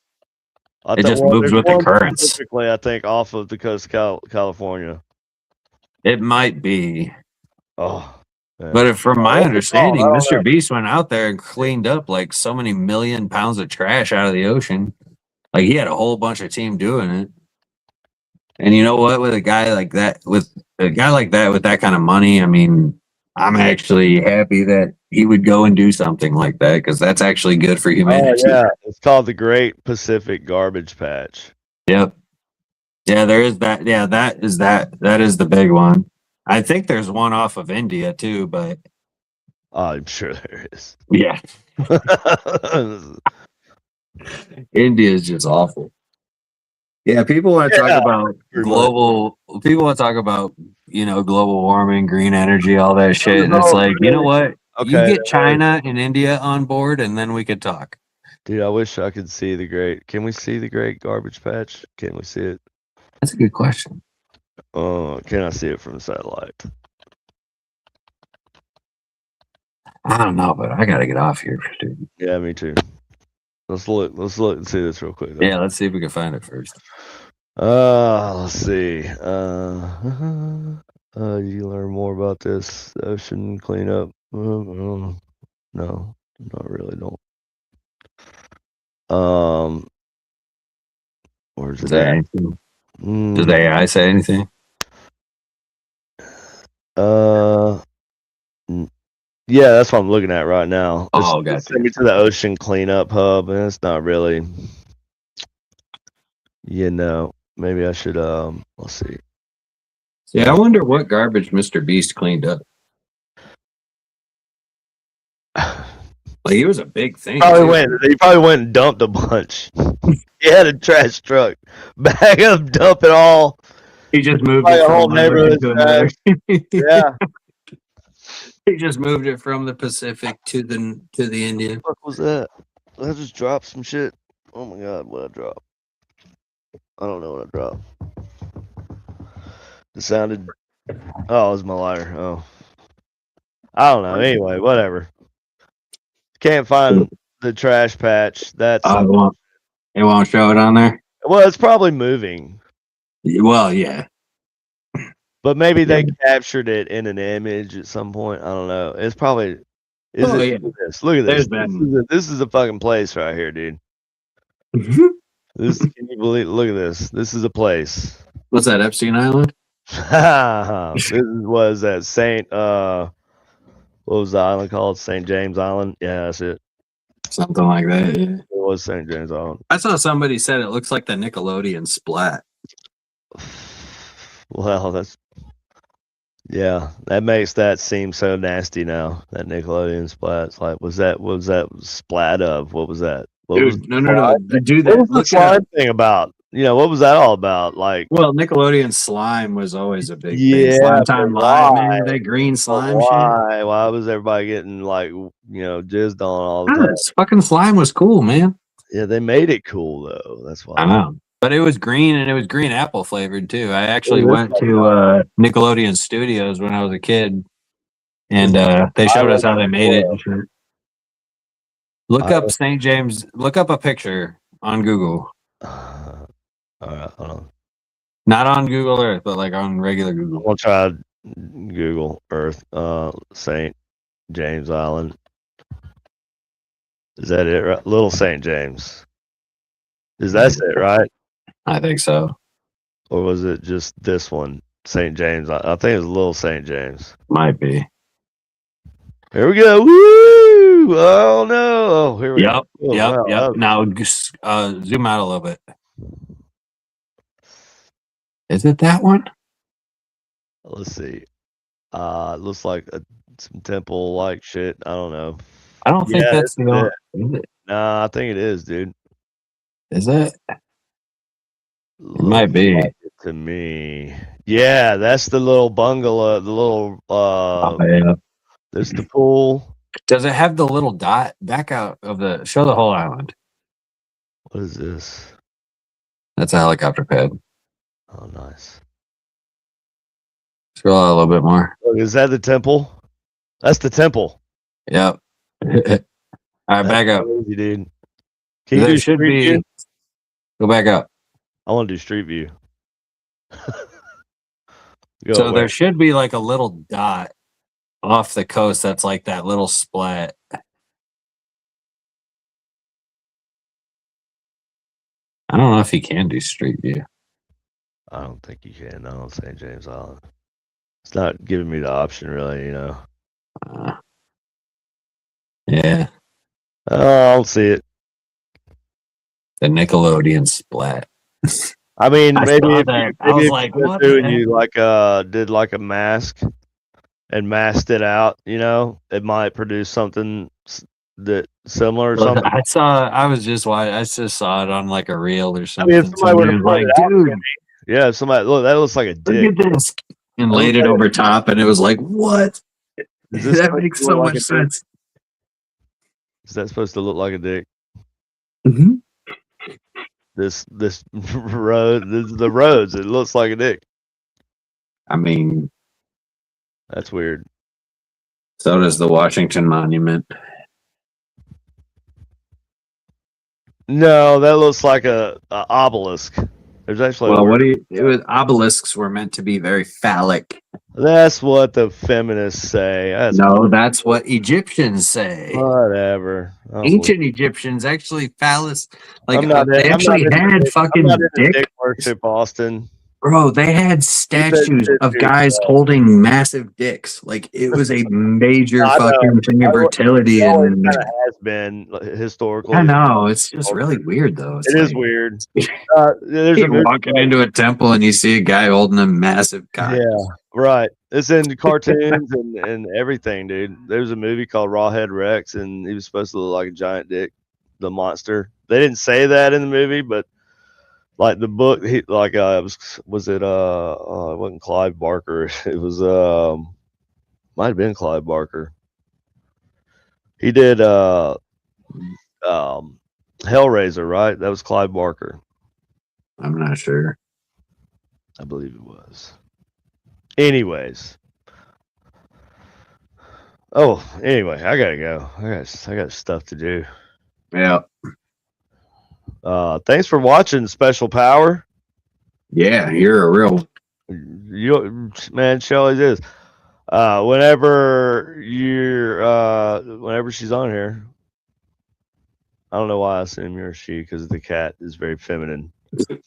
Speaker 2: It just moves with the currents.
Speaker 1: Specifically, I think off of the coast of California.
Speaker 2: It might be.
Speaker 1: Oh.
Speaker 2: Yeah. But from my understanding, Mr. Beast went out there and cleaned up so many million pounds of trash out of the ocean. He had a whole bunch of team doing it. And you know what? With a guy like that, with that kind of money, I mean, I'm actually happy that he would go and do something like that because that's actually good for humanity.
Speaker 1: Oh, yeah, it's called the Great Pacific Garbage Patch.
Speaker 2: Yep. Yeah, there is that. Yeah, that is the big one. I think there's one off of India too, but
Speaker 1: I'm sure there is.
Speaker 2: Yeah. India is just awful. Yeah, people want to talk about global. People want to talk about global warming, green energy, all that shit. And it's you know what? Okay, you get China and India on board, and then we could talk.
Speaker 1: Dude, I wish I could see the great. Can we see the Great Garbage Patch? Can we see it?
Speaker 2: That's a good question.
Speaker 1: Oh, can I see it from satellite?
Speaker 2: I don't know, but I gotta get off here, dude.
Speaker 1: Yeah, me too. Let's look and see this real quick.
Speaker 2: Yeah, let's see if we can find it first.
Speaker 1: Let's see. You learn more about this ocean cleanup. No, not really. Don't. Where's it at?
Speaker 2: Does the AI say anything?
Speaker 1: Yeah, that's what I'm looking at right now.
Speaker 2: Oh, gotcha.
Speaker 1: Send me to the Ocean Cleanup Hub, and it's not really. Maybe I should. Let's see.
Speaker 2: Yeah, I wonder what garbage Mr. Beast cleaned up. He was a big thing.
Speaker 1: He probably went and dumped a bunch. He had a trash truck, bag up, dump it all.
Speaker 2: He just moved
Speaker 1: it from a whole neighborhood trash. Yeah.
Speaker 2: He just moved it from the Pacific to the Indian.
Speaker 1: What was that? I just dropped some shit. Oh my god, what I dropped? I don't know what I dropped. It sounded. Oh, it was my lighter. Oh, I don't know. Anyway, whatever. Can't find the trash patch. That's
Speaker 2: it won't show it on there.
Speaker 1: Well, it's probably moving.
Speaker 2: Well, yeah.
Speaker 1: But maybe they captured it in an image at some point. I don't know. It's probably.
Speaker 2: Yeah.
Speaker 1: Look at this. Look at this.
Speaker 2: Been...
Speaker 1: This is a fucking place right here, dude. This, can you believe? Look at this. This is a place.
Speaker 2: What's that, Epstein Island?
Speaker 1: This was at Saint. What was the island called? St. James Island. Yeah, that's it.
Speaker 2: Something like that. Yeah.
Speaker 1: It was St. James Island.
Speaker 2: I saw somebody said it looks like the Nickelodeon Splat.
Speaker 1: Well, that makes that seem so nasty now. That Nickelodeon Splat. It's like, was that splat of? What was that?
Speaker 2: Dude, no. Do that.
Speaker 1: What was the slime thing about? What was that all about? Like,
Speaker 2: well, Nickelodeon slime was always a big thing. Slime Time Live, man. That green slime shit.
Speaker 1: Why was everybody getting like, jizzed on all the time?
Speaker 2: Fucking slime was cool, man.
Speaker 1: Yeah, they made it cool though. That's why.
Speaker 2: I know. But it was green, and it was green apple flavored too. I actually went to Nickelodeon Studios when I was a kid, and they showed us how they made it. Look up St. James. Look up a picture on Google.
Speaker 1: All right, hold on.
Speaker 2: Not on Google Earth, but like on regular Google.
Speaker 1: We'll try Google Earth. St. James Island. Is that it? Right? Little St. James. That's it, right?
Speaker 2: I think so.
Speaker 1: Or was it just this one, St. James? I think it was Little St. James.
Speaker 2: Might be.
Speaker 1: Here we go. Woo! Oh no! Oh, here we
Speaker 2: go. Yep. Now zoom out a little bit. Is it that one?
Speaker 1: Let's see. It looks like some temple-like shit. I don't know.
Speaker 2: I don't think that's the one. Is it?
Speaker 1: Nah, I think it is, dude.
Speaker 2: Is it? It might be.
Speaker 1: Like it to me. Yeah, that's the little bungalow. The little.
Speaker 2: Yeah.
Speaker 1: There's the pool.
Speaker 2: Does it have the little dot back out of the? Show the whole island.
Speaker 1: What is this?
Speaker 2: That's a helicopter pad.
Speaker 1: Oh, nice.
Speaker 2: Scroll out a little bit more.
Speaker 1: Look, is that the temple? That's the temple.
Speaker 2: Yep. All right, back up.
Speaker 1: Crazy, dude.
Speaker 2: Can you do Street View? Go back up.
Speaker 1: I want to do Street View.
Speaker 2: So there should be like a little dot off the coast that's like that little splat. I don't know if you can do Street View.
Speaker 1: I don't think you can. On St. James Island. It's not giving me the option, really.
Speaker 2: Yeah.
Speaker 1: Oh, I don't see it.
Speaker 2: The Nickelodeon Splat.
Speaker 1: I mean, maybe if
Speaker 2: I was like, what?
Speaker 1: You like did like a mask and masked it out, it might produce something that similar or something.
Speaker 2: I just saw it on like a reel or something.
Speaker 1: I mean, if somebody was like, dude. Yeah, somebody look, that looks like a dick.
Speaker 2: Look at this. And laid it over top, and it was like, what? That makes so much sense.
Speaker 1: Is that supposed to look like a dick?
Speaker 2: Mm-hmm.
Speaker 1: This road, the roads, it looks like a dick.
Speaker 2: I mean,
Speaker 1: that's weird.
Speaker 2: So does the Washington Monument.
Speaker 1: No, that looks like a obelisk. There's actually
Speaker 2: obelisks were meant to be very phallic.
Speaker 1: That's what the feminists say.
Speaker 2: That's what Egyptians say.
Speaker 1: Whatever.
Speaker 2: Ancient Egyptians actually phallus, they actually had fucking dick
Speaker 1: worship, Austin.
Speaker 2: Bro, they had statues of guys holding massive dicks. Like, it was a major fucking thing of fertility.
Speaker 1: It kind of has been historically.
Speaker 2: I know. It's just really weird, though.
Speaker 1: It is weird.
Speaker 2: You're walking into a temple and you see a guy holding a massive cock.
Speaker 1: Yeah, right. It's in cartoons and everything, dude. There's a movie called Rawhead Rex, and he was supposed to look like a giant dick, the monster. They didn't say that in the movie, but like the book, it wasn't Clive Barker. It was might have been Clive Barker. He did Hellraiser, right? That was Clive Barker.
Speaker 2: I'm not sure.
Speaker 1: I believe it was. Anyways, Oh, anyway, I gotta go. I got stuff to do.
Speaker 2: Yeah.
Speaker 1: Thanks for watching, Special Power.
Speaker 2: Yeah, you're a real.
Speaker 1: You man, she always is. Whenever she's on here, I don't know why I assume you're a she because the cat is very feminine.
Speaker 2: You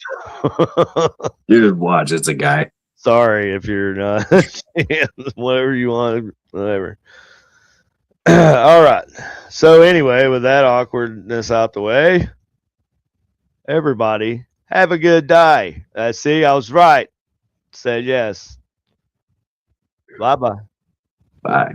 Speaker 2: just watch. It's a guy.
Speaker 1: Sorry if you're not. Whatever you want, whatever. All right. So anyway, with that awkwardness out the way, everybody have a good day. See, I was right. Said yes. Bye bye.
Speaker 2: Bye.